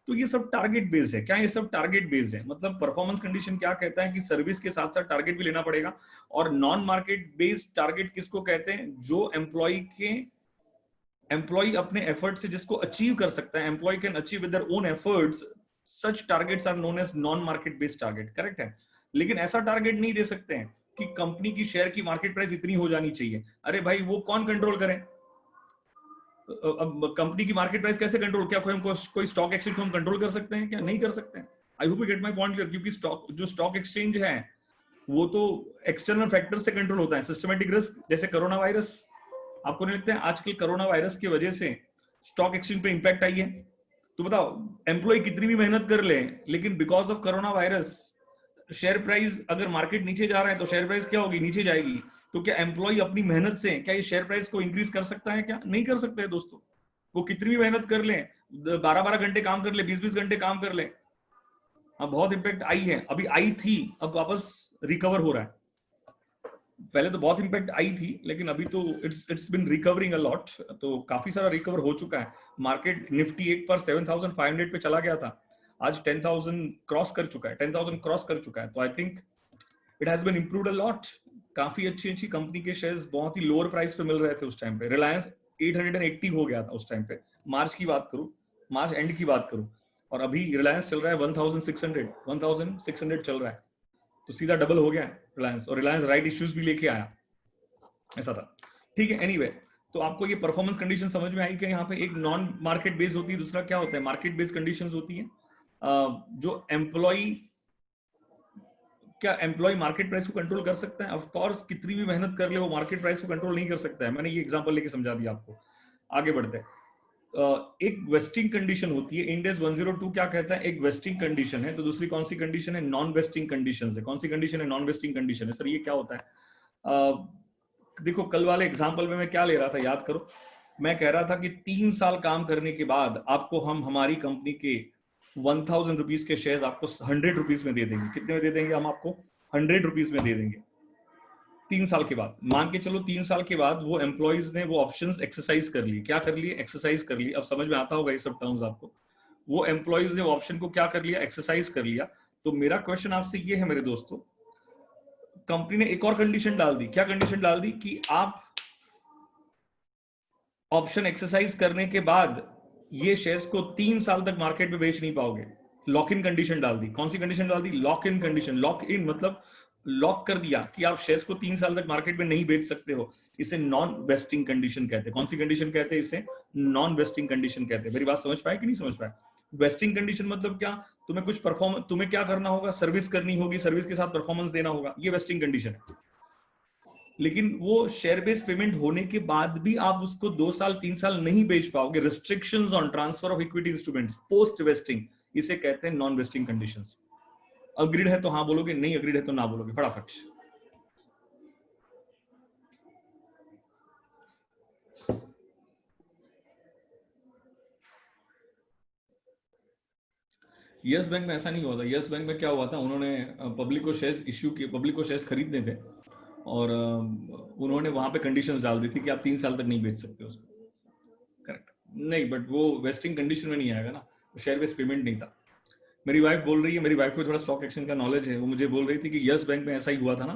तो ये सब टारगेट बेस्ड है। क्या ये सब टारगेट बेस्ड है, मतलब परफॉर्मेंस कंडीशन क्या कहता है कि सर्विस के साथ साथ टारगेट भी लेना पड़ेगा। और नॉन मार्केट बेस्ड टारगेट किसको कहते हैं, जो एम्प्लॉय के एम्प्लॉय अपने एफर्ट से जिसको अचीव कर सकता है, employ can achieve with their own efforts, such targets are known as non market based target, correct है। लेकिन ऐसा टारगेट नहीं दे सकते हैं कि कंपनी की शेयर की मार्केट प्राइस इतनी हो जानी चाहिए। अरे भाई वो कौन कंट्रोल करे? अब कंपनी की मार्केट प्राइस कैसे कंट्रोल, क्या कोई स्टॉक एक्सचेंज को हम कंट्रोल कर सकते हैं क्या? नहीं कर सकते हैं। आई hope you get my point clear, क्योंकि स्टॉक एक्सचेंज है वो तो एक्सटर्नल फैक्टर से कंट्रोल होता है। सिस्टमेटिक रिस्क जैसे कोरोना वायरस, आपको नहीं लगता है आजकल कोरोना वायरस की वजह से स्टॉक एक्सचेंज पे इंपैक्ट आई है? तो बताओ, एम्प्लॉय कितनी भी मेहनत कर ले, लेकिन because of corona virus share price, अगर मार्केट नीचे जा रहा है तो शेयर प्राइस क्या होगी? नीचे जाएगी। तो क्या एम्प्लॉय अपनी मेहनत से क्या ये शेयर प्राइस को इंक्रीज कर सकता है? क्या नहीं कर सकता है दोस्तों। वो कितनी भी मेहनत कर ले, 12-12 घंटे काम कर ले, 20-20 घंटे काम कर ले, अब बहुत इंपैक्ट आई है, अभी आई थी, अब वापस रिकवर हो रहा है। पहले तो बहुत इंपैक्ट आई थी, लेकिन अभी तो it's been recovering a lot, तो काफी सारा रिकवर हो चुका है। मार्केट निफ्टी एक पर 7,500 पे चला गया था, आज 10,000 क्रॉस कर चुका है, 10,000 क्रॉस कर चुका है। तो I think it has been improved a lot. काफी अच्छी अच्छी कंपनी के शेयर्स बहुत ही लोअर प्राइस पे मिल रहे थे उस टाइम पे। रिलायंस 880 हो गया था उस टाइम पे, मार्च की बात करूं, मार्च एंड की बात करूं, और अभी रिलायंस चल रहा है 1600 चल रहा है। तो सीधा डबल हो गया रिलायंस, और रिलायंस राइट इश्यूज भी लेके आया, ऐसा था। ठीक है, एनीवे, तो आपको ये परफॉर्मेंस कंडीशन समझ में आई कि यहाँ पे एक नॉन मार्केट बेस्ड होती है, दूसरा क्या होता है मार्केट बेस्ड कंडीशंस होती है। जो एम्प्लॉय, क्या एम्प्लॉय मार्केट प्राइस को कंट्रोल कर सकता है? ऑफ कोर्स, कितनी भी मेहनत कर ले वो मार्केट प्राइस को कंट्रोल नहीं कर सकता है। मैंने ये एग्जांपल लेके समझा दिया आपको। आगे बढ़ते हैं। एक वेस्टिंग कंडीशन होती है, इंडेक्स 102 क्या कहता है? एक वेस्टिंग कंडीशन है। तो दूसरी कौन सी कंडीशन है? नॉन वेस्टिंग कंडीशन है। कौन सी कंडीशन है? नॉन वेस्टिंग कंडीशन है। सर ये क्या होता है? देखो, कल वाले एग्जांपल में मैं क्या ले रहा था, याद करो। मैं कह रहा था कि 3 साल काम करने के बाद आपको हम हमारी कंपनी के 1,000 रुपीज के शेयर्स आपको 100 रुपीज में दे देंगे। कितने में दे देंगे? हम आपको 100 रुपीज में दे देंगे 3 साल के बाद। मान के चलो 3 साल के बाद वो एम्प्लॉइज ने वो ऑप्शंस एक्सरसाइज कर लिए। क्या कर लिए? एक्सरसाइज कर लिए। अब समझ में आता होगा ये सब टर्म्स आपको। वो एम्प्लॉइज ने ऑप्शन को क्या कर लिया? एक्सरसाइज कर लिया। तो मेरा क्वेश्चन आपसे ये है मेरे दोस्तों, कंपनी ने एक और कंडीशन डाल दी। क्या कंडीशन डाल दी? कि आप ऑप्शन एक्सरसाइज करने के बाद ये शेयर्स को 3 साल तक मार्केट में बेच नहीं पाओगे। लॉक इन कंडीशन डाल दी। कौन सी कंडीशन डाल दी? Lock in condition. Lock in मतलब लॉक कर दिया कि आप शेयर्स को 3 साल तक मार्केट में नहीं बेच सकते हो। इसे नॉन वेस्टिंग कंडीशन कहते हैं। कौन सी कंडीशन कहते हैं? इसे नॉन वेस्टिंग कंडीशन कहते हैं। मेरी बात समझ पाए कि नहीं समझ पाए? वेस्टिंग कंडीशन मतलब क्या? तुम्हें कुछ परफॉर्मेंस, तुम्हें क्या करना होगा? सर्विस करनी होगी, सर्विस के साथ परफॉर्मेंस देना होगा, ये वेस्टिंग कंडीशन है। लेकिन वो शेयर बेस्ड पेमेंट होने के बाद भी आप उसको 2 साल 3 साल नहीं बेच पाओगे। Restrictions on transfer of equity instruments post wasting, इसे कहते हैं नॉन वेस्टिंग कंडीशंस। अग्रीड है तो हाँ बोलोगे, नहीं अग्रीड है तो ना बोलोगे, फटाफट। यस बैंक में ऐसा नहीं हुआ था। यस बैंक में क्या हुआ था, उन्होंने पब्लिक को शेयर्स इश्यू किए, पब्लिक को शेयर्स खरीदने थे, और उन्होंने वहां पे कंडीशंस डाल दी थी कि आप 3 साल तक नहीं बेच सकते उसको। करेक्ट नहीं, बट वो वेस्टिंग कंडीशन में नहीं आएगा ना, शेयर बेस्ड पेमेंट नहीं था। मेरी वाइफ बोल रही है, मेरी वाइफ को थोड़ा स्टॉक एक्सचेंज का नॉलेज है, वो मुझे बोल रही थी कि यस बैंक में ऐसा ही हुआ था ना।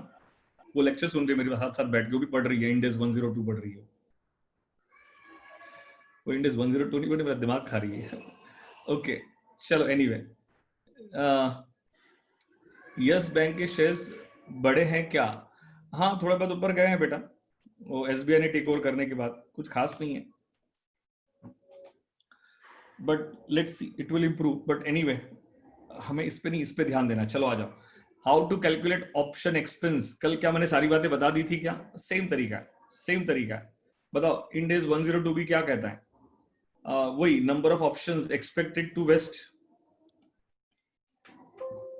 वो लेक्चर सुन रही है मेरे साथ साथ बैठ के, वो भी पढ़ रही है, इंडेक्स 102 पढ़ रही है। वो इंडेक्स 102 नहीं पढ़, मेरा दिमाग खा रही है। ओके चलो, एनीवे, यस बैंक के शेयर्स बड़े हैं क्या? हाँ थोड़ा बहुत ऊपर गए हैं बेटा, वो एसबीआई ने टेक ओवर करने के बाद, कुछ खास नहीं है, but let's see it will improve. But anyway, हमें इस पे नहीं, इस पे ध्यान देना। चलो आ जाओ। How to calculate option expense. कल क्या मैंने सारी बातें बता दी थी क्या? सेम तरीका है, सेम तरीका है। बताओ, इंडेक्स 102 भी क्या कहता है? वही number of options expected to vest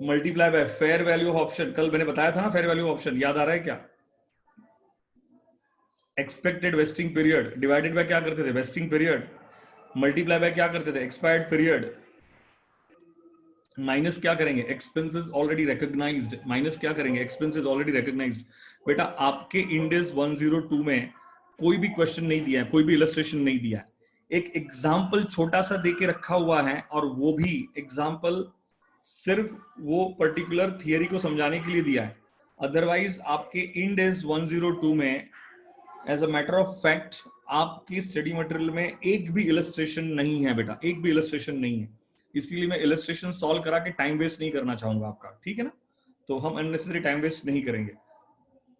multiply by fair value of option. कल मैंने बताया था ना फेयर वैल्यू ऑफ ऑप्शन, याद आ रहा है क्या? Expected vesting period divided by क्या करते थे? वेस्टिंग पीरियड, मल्टीप्लाई बाय क्या करते थे? एक्सपायर्ड पीरियड, माइनस क्या करेंगे? एक्सपेंसेस ऑलरेडी रिकॉग्नाइज्ड, माइनस क्या करेंगे? Expenses already recognised. बेटा आपके इंडेक्स 102 में कोई भी क्वेश्चन नहीं दिया है, कोई भी इलस्ट्रेशन नहीं दिया है, एक एग्जाम्पल छोटा सा देके रखा हुआ है, और वो भी एग्जाम्पल सिर्फ वो पर्टिकुलर थियरी को समझाने के लिए दिया है। अदरवाइज आपके इंडेक्स 102 में as a matter of fact आपके स्टडी मटेरियल में एक भी इलस्ट्रेशन नहीं है बेटा, एक भी इलस्ट्रेशन नहीं है, इसीलिए मैं इलस्ट्रेशन सॉल्व करा के टाइम वेस्ट नहीं करना चाहूंगा आपका, ठीक है ना। तो हम अननेसेसरी टाइम वेस्ट नहीं करेंगे।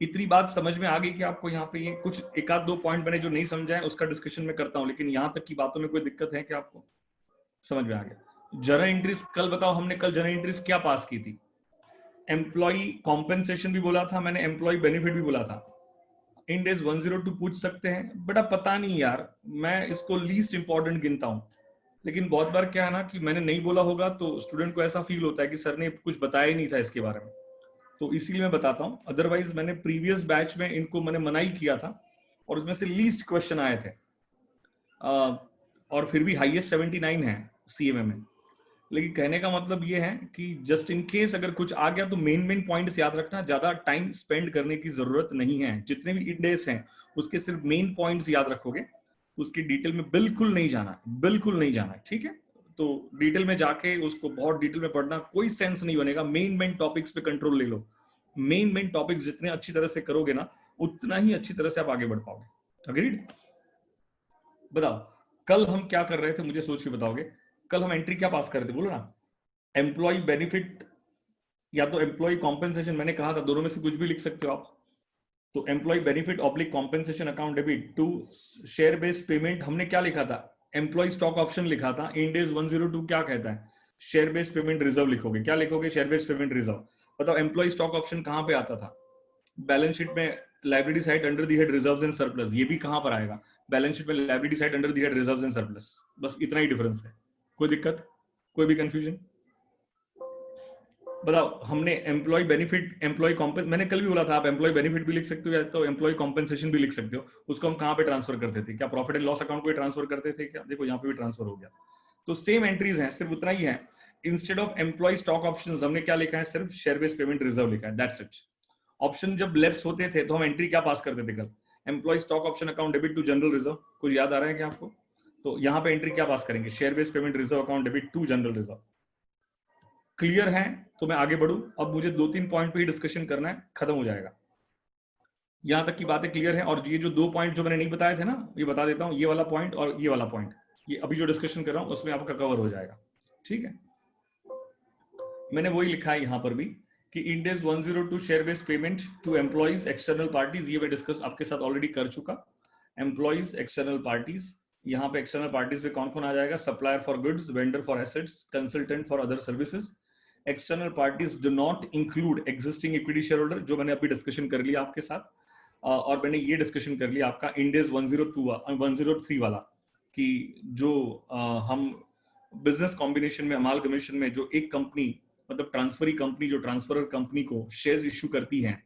इतनी बात समझ में आ गई कि आपको यहाँ पे ये कुछ एक आध दो पॉइंट मैंने जो नहीं समझा है उसका डिस्कशन में करता हूँ, लेकिन यहाँ तक की बातों में कोई दिक्कत है कि आपको समझ में आ गया। जर्नल एंट्रीज कल बताओ, हमने कल जर्नल एंट्रीज क्या पास की थी? एम्प्लॉय कॉम्पेंसेशन भी बोला था मैंने, एम्प्लॉय बेनिफिट भी बोला था। इंड एज 102 पूछ सकते हैं बेटा, पता नहीं यार, मैं इसको लीस्ट इंपॉर्टेंट गिनता हूं, लेकिन बहुत बार क्या है ना कि मैंने नहीं बोला होगा तो स्टूडेंट को ऐसा फील होता है कि सर ने कुछ बताया ही नहीं था इसके बारे में, तो इसीलिए मैं बताता हूं। अदरवाइज मैंने प्रीवियस बैच में इनको मैंने मना ही किया था और उसमें से लीस्ट क्वेश्चन आए थे, और फिर भी हाईएस्ट 79 है सीएमए में। लेकिन कहने का मतलब ये है कि जस्ट इन केस अगर कुछ आ गया तो मेन पॉइंट्स याद रखना, ज्यादा टाइम स्पेंड करने की जरूरत नहीं है। जितने भी इंडेक्स हैं उसके सिर्फ मेन पॉइंट्स याद रखोगे, उसकी डिटेल में बिल्कुल नहीं जाना, बिल्कुल नहीं जाना, ठीक है। तो डिटेल में जाके उसको बहुत डिटेल में पढ़ना कोई सेंस नहीं बनेगा। मेन टॉपिक्स पे कंट्रोल ले लो, मेन टॉपिक्स जितने अच्छी तरह से करोगे ना उतना ही अच्छी तरह से आप आगे बढ़ पाओगे। अग्रीड? बताओ कल हम क्या कर रहे थे, मुझे सोच के बताओगे। कल हम एंट्री क्या पास कर रहे थे, बोलो ना। एम्प्लॉय बेनिफिट या तो एम्प्लॉय कॉम्पेंसेशन, मैंने कहा था दोनों में से कुछ भी लिख सकते हो आप। तो employ benefit oblique compensation account debit to share based payment, हमने क्या लिखा था? एम्प्लॉय स्टॉक ऑप्शन लिखा था। इंड एज 102 क्या कहता है? शेयर बेस्ड पेमेंट रिजर्व लिखोगे। क्या लिखोगे? Share based payment reserve. बताओ एम्प्लॉय स्टॉक ऑप्शन कहां पे आता था? बैलेंस शीट में liability side under the head reserves and surplus, ये भी कहां पर आएगा? बैलेंस शीट में liability side under the head reserves and surplus. बस इतना ही डिफरेंस है। कोई दिक्कत, कोई भी कंफ्यूजन? बताओ हमने एम्प्लॉय बेनिफिट एम्प्लॉय कॉम्पेंस, मैंने कल भी बोला था आप एम्प्लॉय बेनिफिट भी लिख सकते हो या तो एम्प्लॉय कॉम्पेंसेशन भी लिख सकते हो। उसको हम कहां पे ट्रांसफर करते थे? क्या प्रॉफिट एंड लॉस अकाउंट को ट्रांसफर करते थे क्या? देखो यहाँ पे भी ट्रांसफर हो गया। तो सेम एंट्रीज हैं, सिर्फ उतना ही है। Instead of employ stock options हमने क्या लिखा है? सिर्फ शेयर बेस्ड पेमेंट रिजर्व लिखा है, दैट्स इट। ऑप्शन जब लेफ्ट होते थे तो हम एंट्री क्या पास करते थे कल? Employ stock option account debit to general reserve. कुछ याद आ रहा है क्या आपको? तो यहाँ पे एंट्री क्या पास करेंगे? Share based payment reserve account debit to general reserve. Clear है? तो मैं आगे बढ़ू। अब मुझे 2-3 पॉइंट पे ही डिस्कशन करना है, खत्म हो जाएगा। यहां तक की बातें क्लियर है? और ये जो 2 पॉइंट जो मैंने नहीं बताए थे ना, ये बता देता हूं। ये वाला पॉइंट और ये वाला पॉइंट, ये अभी जो डिस्कशन कर रहा हूं उसमें आपका कवर हो जाएगा, ठीक है। मैंने वही लिखा है यहां पर भी कि Ind AS 102 share based payment to employees external parties, ये मैं डिस्कस आपके साथ ऑलरेडी कर चुका। एम्प्लॉइज एक्सटर्नल पार्टीज, यहाँ पे एक्सटर्नल पार्टीज में कौन कौन आ जाएगा? Supplier for goods, vendor for assets, consultant for other services. External parties do not include existing equity share holder, जो मैंने अभी डिस्कशन कर लिया आपके साथ। और मैंने ये डिस्कशन कर लिया आपका इंड एज 103 वाला, कि जो हम बिजनेस कॉम्बिनेशन में अमालगमेशन में जो एक कंपनी, मतलब ट्रांसफरी कंपनी जो ट्रांसफरर कंपनी को शेयर्स इश्यू करती है,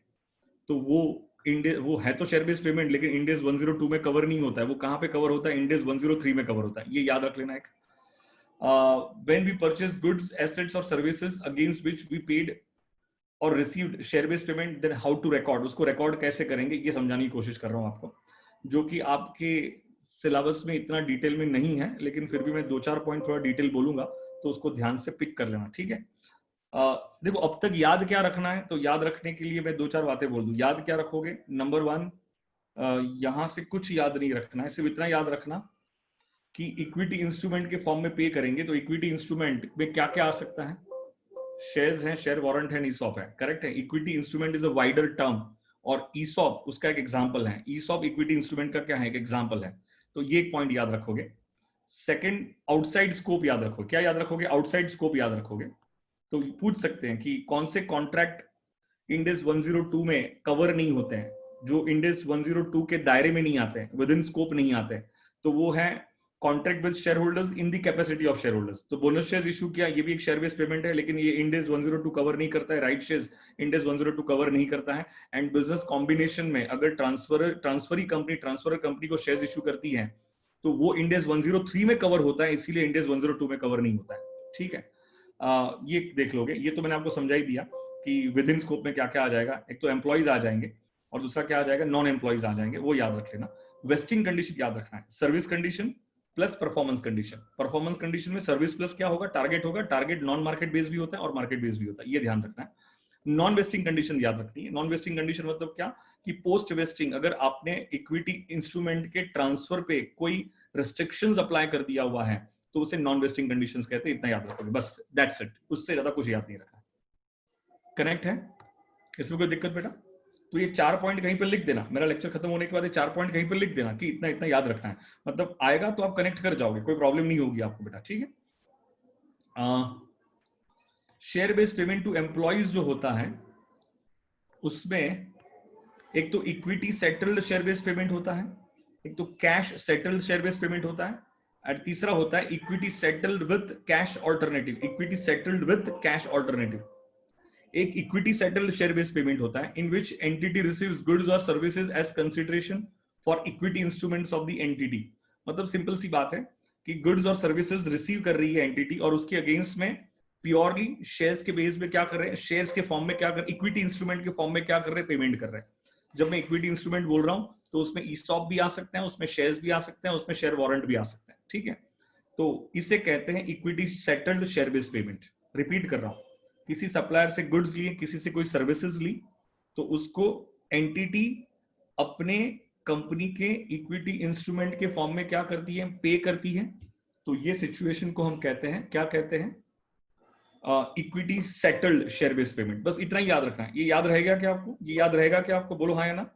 तो वो है तो शेयर बेस्ड पेमेंट, लेकिन इंड एज 102 में कवर नहीं होता है। वो कहां पे कवर होता है? इंड एज 103 में कवर होता है, ये याद रख लेना एक। when we purchase goods, assets or services against which we paid or received share based payment, then how to record, उसको रिकॉर्ड कैसे करेंगे, ये समझाने की कोशिश कर रहा हूं आपको, जो कि आपके सिलेबस में इतना डिटेल में नहीं है, लेकिन फिर भी मैं 2-4 पॉइंट थोड़ा डिटेल बोलूंगा, तो उसको ध्यान से पिक कर लेना, ठीक है। देखो अब तक याद क्या रखना है, तो याद रखने के लिए मैं 2-4 बातें बोल दूं। याद क्या रखोगे? नंबर 1, यहां से कुछ याद नहीं रखना है, सिर्फ इतना याद रखना कि इक्विटी इंस्ट्रूमेंट के फॉर्म में पे करेंगे, तो इक्विटी इंस्ट्रूमेंट में क्या क्या आ सकता है? शेयर्स हैं, शेयर वारंट है, ईसॉप है, करेक्ट है। Equity instrument is a wider term, और ईसॉप उसका एक एग्जांपल है। ईसॉप इक्विटी इंस्ट्रूमेंट का क्या है? एक एग्जांपल है। तो ये एक पॉइंट याद रखोगे। सेकंड, आउटसाइड स्कोप याद रखो। क्या याद रखोगे? आउटसाइड स्कोप याद रखोगे। तो पूछ सकते हैं कि कौन से कॉन्ट्रैक्ट इंडेक्स 102 में कवर नहीं होते हैं, जो इंडेक्स 102 के दायरे में नहीं आते हैं, विद इन स्कोप नहीं आते, तो वो है contract with share holders in the capacity of share holders. तो बोनस शेयर इशू किया, ये भी एक शेयर बेस्ड पेमेंट है, लेकिन ये इंडेक्स 102 कवर नहीं करता है। राइट शेयर्स इंडेक्स 102 कवर नहीं करता है। एंड बिजनेस कॉम्बिनेशन में अगर ट्रांसफरर कंपनी को शेयर्स इशू करती है, तो वो इंडेक्स 103 में कवर होता है, इसीलिए इंडेक्स 102 में कवर नहीं होता है, ठीक है। ये देख लोगे। ये तो मैंने आपको समझा ही दिया कि विद इन स्कोप में क्या क्या आ जाएगा। एक तो एम्प्लॉइज आ जाएंगे और दूसरा क्या आ जाएगा? नॉन एम्प्लॉइज आ जाएंगे, वो याद रख लेना। वेस्टिंग कंडीशन याद रखना है, service condition plus performance condition. Performance condition में सर्विस प्लस क्या होगा? टारगेट होगा। टारगेट नॉन मार्केट बेस्ड भी होता है और मार्केट बेस्ड भी होता है, ये ध्यान रखना है। नॉन वेस्टिंग कंडीशन याद रखनी है। नॉन वेस्टिंग कंडीशन मतलब क्या कि पोस्ट वेस्टिंग अगर आपने इक्विटी इंस्ट्रूमेंट के ट्रांसफर पे कोई रिस्ट्रिक्शंस अप्लाई कर दिया हुआ है तो उसे नॉन वेस्टिंग कंडीशंस कहते हैं। इतना याद रखोगे बस, दैट्स इट, उससे ज्यादा कुछ याद नहीं रखना। कनेक्ट है? इसमें कोई दिक्कत बेटा? तो ये 4 पॉइंट कहीं पर लिख देना, मेरा लेक्चर खत्म होने के बाद ये 4 पॉइंट कहीं पर लिख देना कि इतना इतना याद रखना है, मतलब आएगा तो आप कनेक्ट कर जाओगे, कोई प्रॉब्लम नहीं होगी आपको बेटा, ठीक है। Share based payment to employees जो होता है उसमें एक तो equity settled share based payment होता है, एक तो cash settled share based payment होता है, और तीसरा होता है equity settled with cash alternative. Equity settled with cash alternative. एक equity settled share based payment होता है in which entity receives goods और services as consideration for equity instruments of the entity. मतलब सिंपल सी बात है कि गुड्स और services receive कर रही है एंटिटी और उसके अगेंस्ट में प्योरली शेयर्स के बेस में क्या कर रहे हैं, शेयर्स के फॉर्म में क्या कर, इक्विटी इंस्ट्रूमेंट के फॉर्म में क्या कर रहे हैं, पेमेंट कर रहे हैं। जब मैं इक्विटी इंस्ट्रूमेंट बोल रहा हूं तो उसमें ईसॉप भी आ सकते हैं, उसमें शेयर्स भी आ सकते हैं, उसमें शेयर वारंट भी आ सकते हैं, ठीक है। तो इसे कहते हैं equity settled share based payment. Repeat कर रहा हूं, किसी सप्लायर से गुड्स लिए, किसी से कोई सर्विसेज ली, तो उसको एंटिटी अपने कंपनी के इक्विटी इंस्ट्रूमेंट के फॉर्म में क्या करती है, पे करती है। तो ये सिचुएशन को हम कहते हैं, क्या कहते हैं, equity settled share based payment. बस इतना ही याद रखना है। ये याद रहेगा क्या आपको? ये याद रहेगा क्या आपको? बोलो हाँ या ना।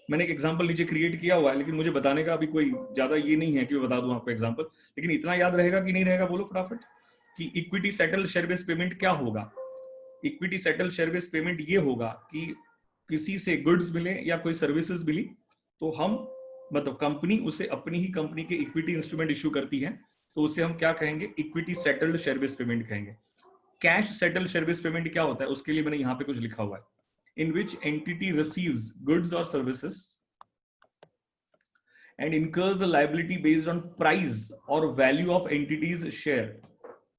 मैंने एक एग्जांपल नीचे क्रिएट किया हुआ है, लेकिन मुझे बताने का अभी कोई ज्यादा ये नहीं है कि मैं बता दूं आपको एग्जांपल, लेकिन इतना याद रहेगा कि नहीं रहेगा? बोलो फटाफट कि equity settled share based payment क्या होगा। Equity settled share based payment ये होगा कि किसी से गुड्स मिले या कोई सर्विसेज मिली तो हम, मतलब कंपनी उसे अपनी ही कंपनी के इक्विटी इंस्ट्रूमेंट इश्यू करती है, तो उसे हम क्या कहेंगे, equity settled share based payment कहेंगे। Cash settled share based payment क्या होता है, उसके लिए मैंने यहां पे कुछ लिखा हुआ है, in which entity receives goods और services and incurs a liability based on price or value of entity's share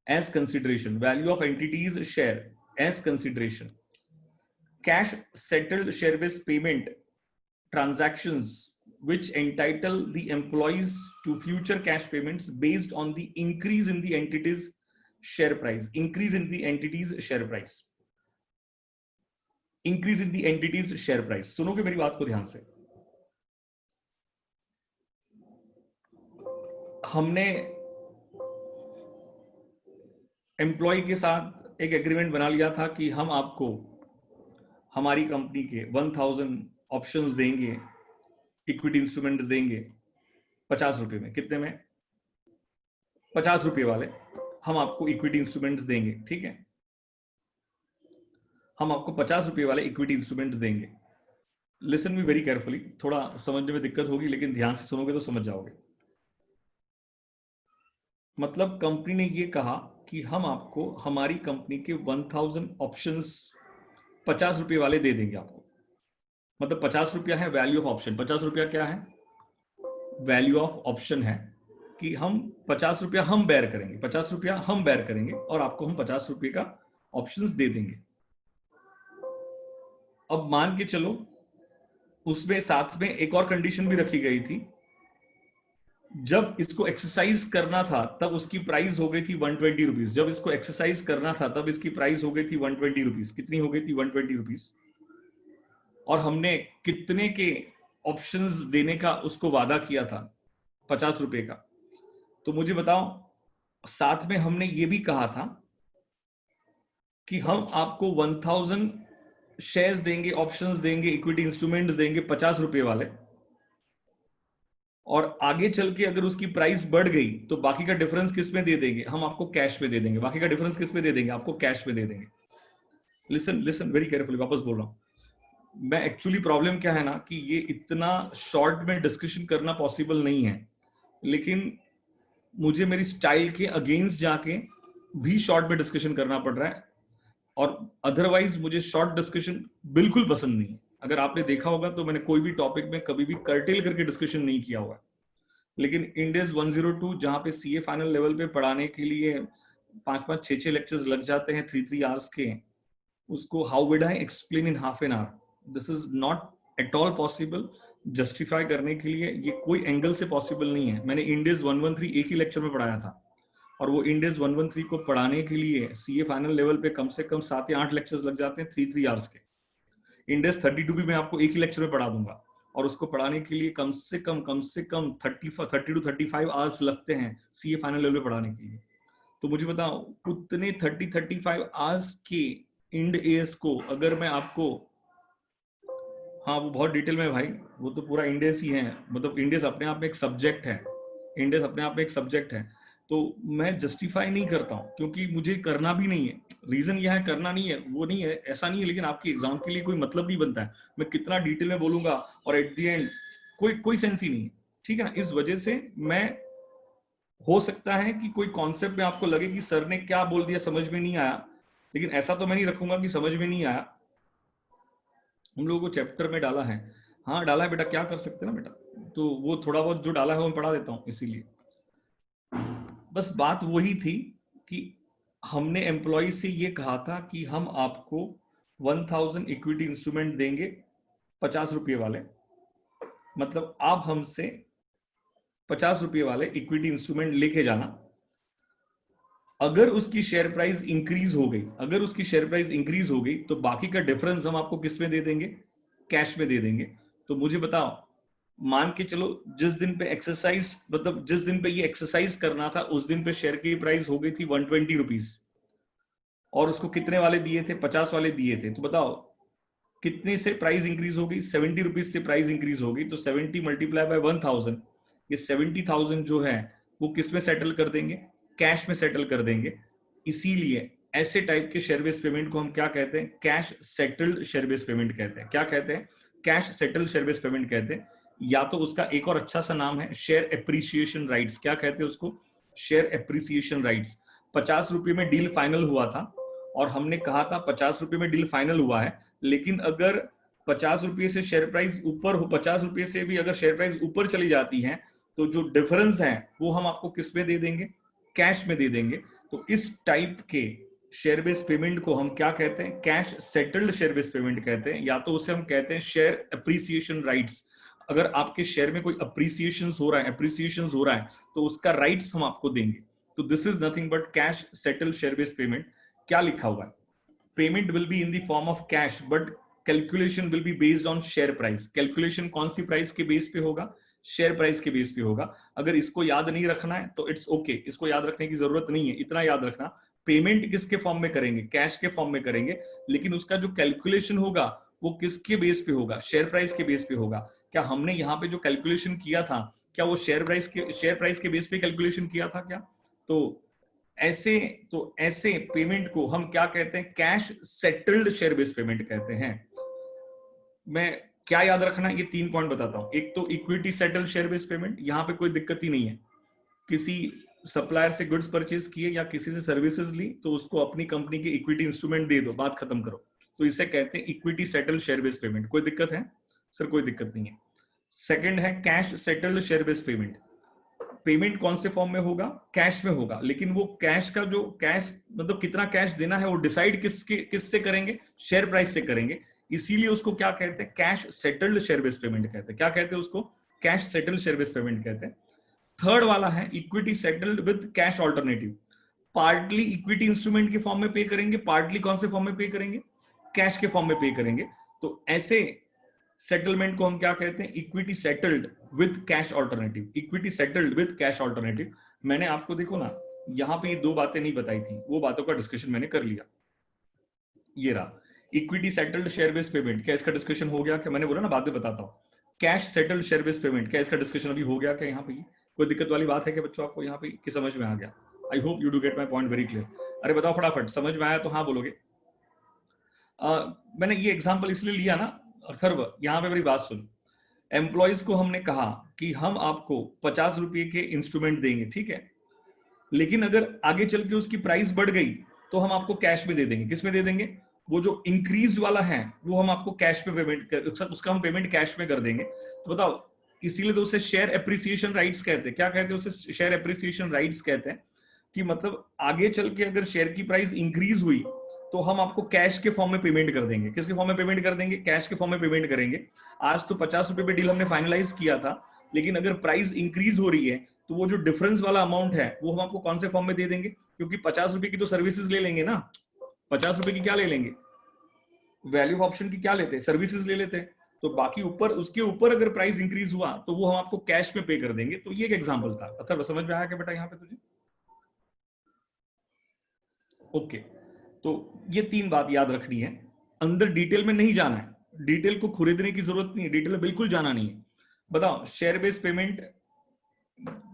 as consideration. Value of entity's share as consideration. Cash settled share based payment transactions which entitle the employees to future cash payments based on the increase in the entity's share price. Increase in the entity's share price. Increase in the entity's share price. सुनोगे मेरी बात को ध्यान से। हमने employ के साथ एक एग्रीमेंट बना लिया था कि हम आपको हमारी कंपनी के 1000 ऑप्शंस देंगे, इक्विटी इंस्ट्रूमेंट्स देंगे 50 रुपए में। कितने में? 50 रुपए वाले हम आपको इक्विटी इंस्ट्रूमेंट्स देंगे, ठीक है। हम आपको 50 रुपए वाले इक्विटी इंस्ट्रूमेंट्स देंगे। लिसन मी वेरी केयरफुली, थोड़ा समझने में दिक्कत होगी लेकिन ध्यान से सुनोगे तो समझ जाओगे। मतलब कंपनी ने ये कहा कि हम आपको हमारी कंपनी के 1000 ऑप्शंस 50 रुपए वाले दे देंगे आपको। मतलब 50 रुपया है वैल्यू ऑफ ऑप्शन। 50 रुपया क्या है? वैल्यू ऑफ ऑप्शन है कि हम 50 रुपया हम बेयर करेंगे, 50 रुपया हम बेयर करेंगे और आपको हम 50 रुपए का ऑप्शंस दे देंगे। अब मान के चलो उसमें साथ में एक और कंडीशन भी रखी गई थी, जब इसको एक्सरसाइज करना था तब उसकी प्राइस हो गई थी 120 रुपीज। जब इसको एक्सरसाइज करना था तब इसकी प्राइस हो गई थी 120 रुपीज। कितनी हो गई थी? 120 रुपीज। और हमने कितने के ऑप्शंस देने का उसको वादा किया था? 50 रुपए का। तो मुझे बताओ, साथ में हमने ये भी कहा था कि हम आपको 1000 शेयर्स देंगे, ऑप्शंस देंगे, इक्विटी इंस्ट्रूमेंट्स देंगे 50 रुपए वाले, और आगे चल के अगर उसकी प्राइस बढ़ गई तो बाकी का डिफरेंस किस में दे देंगे? हम आपको कैश में दे देंगे। बाकी का डिफरेंस किस में दे देंगे? आपको कैश में दे देंगे। लिसन लिसन वेरी केयरफुली, वापस बोल रहा हूं मैं। एक्चुअली प्रॉब्लम क्या है ना कि ये इतना शॉर्ट में डिस्कशन करना पॉसिबल नहीं है, लेकिन मुझे मेरी स्टाइल के अगेंस्ट जाके भी शॉर्ट में डिस्कशन करना पड़ रहा है, और अदरवाइज मुझे शॉर्ट डिस्कशन बिल्कुल पसंद नहीं है। अगर आपने देखा होगा तो मैंने कोई भी टॉपिक में कभी भी कर्टेल करके डिस्कशन नहीं किया हुआ है, लेकिन इंडेस 102 जहां पे सीए फाइनल लेवल पे पढ़ाने के लिए 5-5, 6-6 लेक्चर्स लग जाते हैं 3-3 आवर्स के, उसको how would I explain in half an hour? This is not at all possible. Justify करने के लिए ये कोई एंगल से पॉसिबल नहीं है। मैंने इंडेस 113 एक ही लेक्चर में पढ़ाया था, और वो इंडेस 113 को पढ़ाने के लिए सीए फाइनल लेवल पे कम से कम 7 या 8 लेक्चर्स लग जाते हैं 3 आवर्स के। इंडेस 32 भी मैं आपको एक ही लेक्चर में पढ़ा दूंगा, और उसको पढ़ाने के लिए कम से कम 30 to 35 आवर्स लगते हैं सीए फाइनल लेवल पे पढ़ाने के लिए। तो मुझे बताओ उतने 35 आवर्स के इंड एस को अगर मैं आपको, हाँ वो बहुत डिटेल में भाई, वो तो पूरा इंडेस ही है, मतलब इंडेस अपने आप में एक सब्जेक्ट है, इंडेस अपने आप में एक सब्जेक्ट है। तो मैं जस्टिफाई नहीं करता हूँ क्योंकि मुझे करना भी नहीं है। रीजन यह है करना नहीं है, वो नहीं है, ऐसा नहीं है, लेकिन आपकी एग्जाम के लिए कोई मतलब नहीं बनता है मैं कितना डिटेल में बोलूंगा और एट द एंड कोई सेंस ही नहीं है, ठीक है ना। इस वजह से मैं, हो सकता है कि कोई कॉन्सेप्ट में आपको लगे कि सर ने क्या बोल दिया समझ में नहीं आया, लेकिन ऐसा तो मैं नहीं रखूंगा कि समझ में नहीं आया। हम लोगों को चैप्टर में डाला है, हाँ डाला है बेटा, क्या कर सकते हैं ना बेटा, तो वो थोड़ा बहुत जो डाला है वो मैं पढ़ा देता हूँ। इसीलिए बस बात वही थी कि हमने एम्प्लॉय से ये कहा था कि हम आपको 1000 इक्विटी इंस्ट्रूमेंट देंगे 50 रुपये वाले, मतलब आप हमसे 50 रुपये वाले इक्विटी इंस्ट्रूमेंट लेके जाना। अगर उसकी शेयर प्राइस इंक्रीज हो गई, अगर उसकी शेयर प्राइस इंक्रीज हो गई तो बाकी का डिफरेंस हम आपको किस में दे देंगे, कैश में दे देंगे। तो मुझे बताओ, मान के चलो जिस दिन पे एक्सरसाइज, मतलब जिस दिन पे ये एक्सरसाइज करना था उस दिन पे शेयर की प्राइस हो गई थी 120 रुपीज, और उसको कितने वाले दिए थे, 50 वाले दिए थे। तो बताओ कितने से प्राइस इंक्रीज हो गई, 70 रुपीज से प्राइस इंक्रीज हो गई। तो 70 मल्टीप्लाई बाय 1000, ये 70,000 जो है वो किस में सेटल कर देंगे, कैश में सेटल कर देंगे। इसीलिए ऐसे टाइप के शेयर बेस्ड पेमेंट को हम क्या कहते हैं, cash settled share based payment कहते हैं। क्या कहते हैं, cash settled share based payment कहते हैं। या तो उसका एक और अच्छा सा नाम है शेयर एप्रिसिएशन राइट्स। क्या कहते हैं उसको, शेयर एप्रिसिएशन राइट्स। 50 रुपये में डील फाइनल हुआ था और हमने कहा था 50 रुपये में डील फाइनल हुआ है, लेकिन अगर 50 रुपये से शेयर प्राइस ऊपर हो, 50 रुपये से भी अगर शेयर प्राइस ऊपर चली जाती है तो जो डिफरेंस है वो हम आपको किस में दे देंगे, कैश में दे देंगे। तो इस टाइप के शेयर बेस्ड पेमेंट को हम क्या कहते हैं, cash settled share based payment कहते हैं, या तो उसे हम कहते हैं शेयर एप्रिसिएशन राइट्स। अगर आपके शेयर में कोई अप्रिसिएशन हो रहा है, एप्रिसिएशन हो रहा है, तो उसका राइट्स हम आपको देंगे। तो this is nothing but cash settled share based payment. क्या लिखा हुआ है, payment will be in the form of cash but calculation will be based on share price. Calculation कौन सी प्राइस के बेस पे होगा, शेयर प्राइस के बेस पे होगा। अगर इसको याद नहीं रखना है तो इट्स ओके, इसको याद रखने की जरूरत नहीं है। इतना याद रखना, पेमेंट किसके फॉर्म में करेंगे, कैश के फॉर्म में करेंगे, लेकिन उसका जो कैलकुलेशन होगा वो किसके बेस पे होगा, शेयर प्राइस के बेस पे होगा। क्या हमने यहाँ पे जो कैलकुलेशन किया था, क्या वो शेयर प्राइस के बेस पे कैलकुलेशन किया था क्या। तो ऐसे पेमेंट को हम क्या कहते हैं, cash settled share based payment कहते हैं। मैं क्या याद रखना, ये 3 पॉइंट बताता हूं। एक तो equity settled share based payment, यहां पे कोई दिक्कत ही नहीं है। किसी सप्लायर से गुड्स परचेज किए या किसी से सर्विसेज ली तो उसको अपनी कंपनी के इक्विटी इंस्ट्रूमेंट दे दो, बात खत्म करो। तो इसे कहते हैं equity settled share based payment. कोई दिक्कत है सर, कोई दिक्कत नहीं है। सेकंड है cash settled share based payment. Payment कौन से फॉर्म में होगा, कैश में होगा, लेकिन वो कैश का जो कैश, मतलब कितना कैश देना है वो डिसाइड किससे करेंगे, शेयर प्राइस से करेंगे। इसीलिए उसको क्या कहते हैं, cash settled share based payment कहते हैं। क्या कहते हैं उसको, cash settled share based payment कहते हैं। थर्ड वाला है equity settled with cash alternative. Partly equity instrument के फॉर्म में पे करेंगे, पार्टली कौन से फॉर्म में पे करेंगे, कैश के फॉर्म में पे करेंगे। तो ऐसे सेटलमेंट को हम क्या कहते हैं, equity settled with cash alternative. Equity settled with cash alternative. मैंने आपको देखो ना यहां पे ये 2 बातें नहीं बताई थी, वो बातों का डिस्कशन मैंने कर लिया। ये रहा equity settled share based payment, क्या इसका डिस्कशन हो गया, क्या मैंने बोला ना बाद में बताता हूँ। Cash settled share based payment, क्या इसका डिस्कशन अभी हो गया क्या यहाँ पे, कोई दिक्कत वाली बात है क्या बच्चों आपको यहाँ पे, कि समझ में आ गया। आई hope you do get my point very clear. अरे बताओ फटाफट, समझ में आया तो हाँ बोलोगे। मैंने ये एग्जाम्पल इसलिए लिया ना अथर्व, यहाँ पे मेरी बात सुन। एम्प्लॉयज को हमने कहा कि हम आपको 50 रुपये के इंस्ट्रूमेंट देंगे, ठीक है, लेकिन अगर आगे चल के उसकी प्राइस बढ़ गई तो हम आपको कैश में दे देंगे। किस में दे देंगे, वो जो इंक्रीज वाला है वो हम आपको कैश में पेमेंट कर, उसका हम पेमेंट कैश में कर देंगे। तो बताओ, इसीलिए तो उसे शेयर एप्रिसिएशन राइट्स कहते हैं। क्या कहते हैं उसे, शेयर एप्रिसिएशन राइट्स कहते हैं। कि मतलब आगे चल के अगर शेयर की प्राइस इंक्रीज हुई तो हम आपको कैश के फॉर्म में पेमेंट कर देंगे। किसके फॉर्म में पेमेंट कर देंगे, कैश के फॉर्म में पेमेंट करेंगे। आज तो 50 रुपए पे डील हमने फाइनलाइज किया था, लेकिन अगर प्राइस इंक्रीज हो रही है तो वो जो डिफरेंस वाला अमाउंट है वो हम आपको कौन से फॉर्म में दे देंगे, क्योंकि 50 रुपए की तो सर्विसेज ले लेंगे ना, 50 रुपए की क्या ले लेंगे, वैल्यू ऑफ ऑप्शन की क्या लेते हैं, सर्विसेज ले लेते हैं। तो बाकी ऊपर उसके ऊपर अगर प्राइस इंक्रीज हुआ तो वो हम आपको कैश में पे कर देंगे। तो ये एक एग्जांपल था। अथर्व समझ में आया क्या बेटा यहाँ पे तुझे? ओके, तो ये 3 बात याद रखनी है। अंदर डिटेल में नहीं जाना है, डिटेल को खरीदने की जरूरत नहीं है, डिटेल में बिल्कुल जाना नहीं है। बताओ शेयर बेस्ड पेमेंट,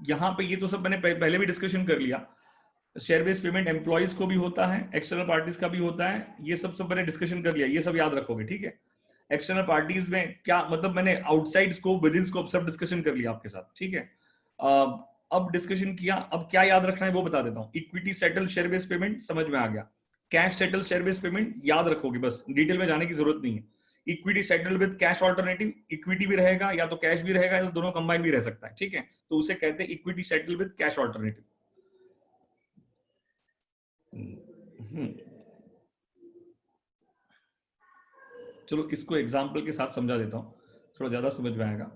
यहां पे ये तो सब मैंने पहले भी डिस्कशन कर लिया। शेयर बेस्ड पेमेंट एम्प्लॉइज को भी होता है, एक्सटर्नल पार्टीज का भी होता है, ये सब मैंने डिस्कशन कर लिया, ये सब याद रखोगे, ठीक है। एक्सटर्नल पार्टीज में क्या मतलब, मैंने outside scope, with in scope सब डिस्कशन कर लिया आपके साथ, ठीक है। अब डिस्कशन किया, अब क्या याद रखना है वो बता देता हूँ। Equity settle share based payment समझ में आ गया, cash settle share based payment याद रखोगे, बस डिटेल में जाने की जरूरत नहीं है। Equity settle with cash alternative, equity भी रहेगा या तो कैश भी रहेगा या तो दोनों कंबाइन भी रह सकता है, ठीक है, तो उसे कहते हैं equity settle with cash alternative. चलो इसको एग्जांपल के साथ समझा देता हूं, थोड़ा ज्यादा समझ में आएगा।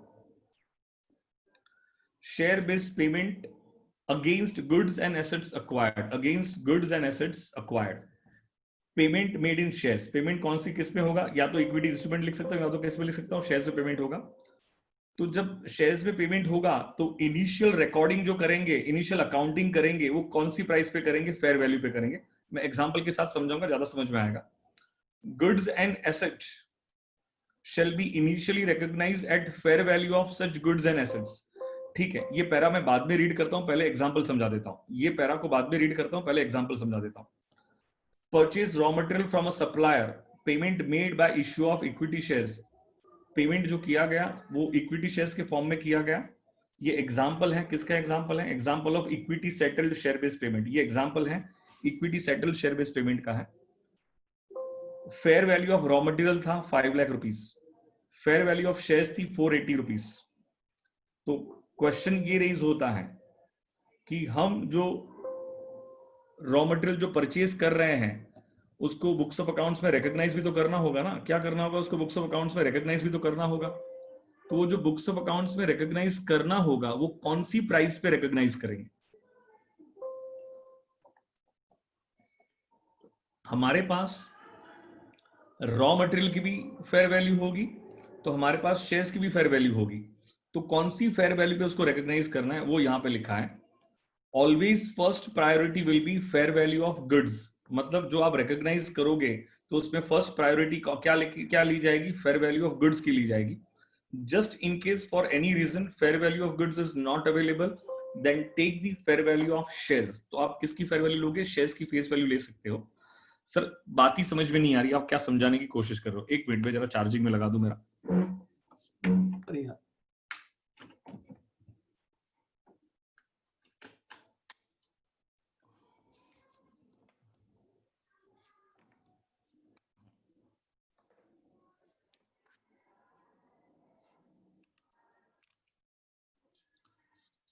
Share based payment against goods and assets acquired, against goods and assets acquired, payment made in shares. Payment कौन सी किस में होगा, या तो इक्विटी इंस्ट्रूमेंट लिख सकता हूं या तो किस में लिख सकता हूं, शेयर्स में पेमेंट होगा। तो जब शेयर्स में पेमेंट होगा तो इनिशियल रिकॉर्डिंग जो करेंगे, इनिशियल अकाउंटिंग करेंगे, वो कौन सी प्राइस पे करेंगे, फेयर वैल्यू पे करेंगे। मैं एग्जांपल के साथ समझाऊंगा, ज्यादा समझ में आएगा। Goods and assets shall be initially recognized at fair value of such goods and assets। ठीक है, ये पैरा मैं बाद में रीड करता हूं, पहले एग्जांपल समझा देता हूं। ये पैरा को बाद में रीड करता हूं, पहले एग्जांपल समझा देता हूं। Purchase raw material from a supplier, payment made by issue of equity shares. Payment जो किया गया वो इक्विटी शेयर्स के फॉर्म में किया गया। ये एग्जांपल है, किसका एग्जांपल है, example of equity settled share based payment. ये एग्जांपल है equity settled share based payment का है। Fair value of raw material था 5 lakh rupees, fair value of shares थी 480 रुपीज। तो क्वेश्चन ये रेज होता है कि हम जो रॉ मटेरियल जो परचेज कर रहे हैं उसको बुक्स ऑफ अकाउंट्स में रिकॉग्नाइज भी तो करना होगा ना। क्या करना होगा, उसको बुक्स ऑफ अकाउंट्स में रिकॉग्नाइज भी तो करना होगा। तो वो जो बुक्स ऑफ अकाउंट्स में रिकॉग्नाइज करना होगा वो कौन सी प्राइस पे रिकॉग्नाइज करेंगे। हमारे पास रॉ मटेरियल की भी फेयर वैल्यू होगी, तो हमारे पास शेयर्स की भी फेयर वैल्यू होगी। तो कौन सी फेयर वैल्यू पे उसको रिकॉग्नाइज करना है वो यहां पे लिखा है। Always first priority will be fair value of goods. मतलब जो आप रिकॉग्नाइज करोगे तो उसमें फर्स्ट प्रायोरिटी क्या ली जाएगी, फेयर वैल्यू ऑफ गुड्स की ली जाएगी। Just in case for any reason fair value of goods is not available, then take the fair value of shares. तो आप किसकी फेयर वैल्यू लोगे, शेयर्स की फेस वैल्यू ले सकते हो। सर बात ही समझ में नहीं आ रही, आप क्या समझाने की कोशिश कर रहे हो? एक मिनट में जरा चार्जिंग में लगा दूं मेरा। अरे यार,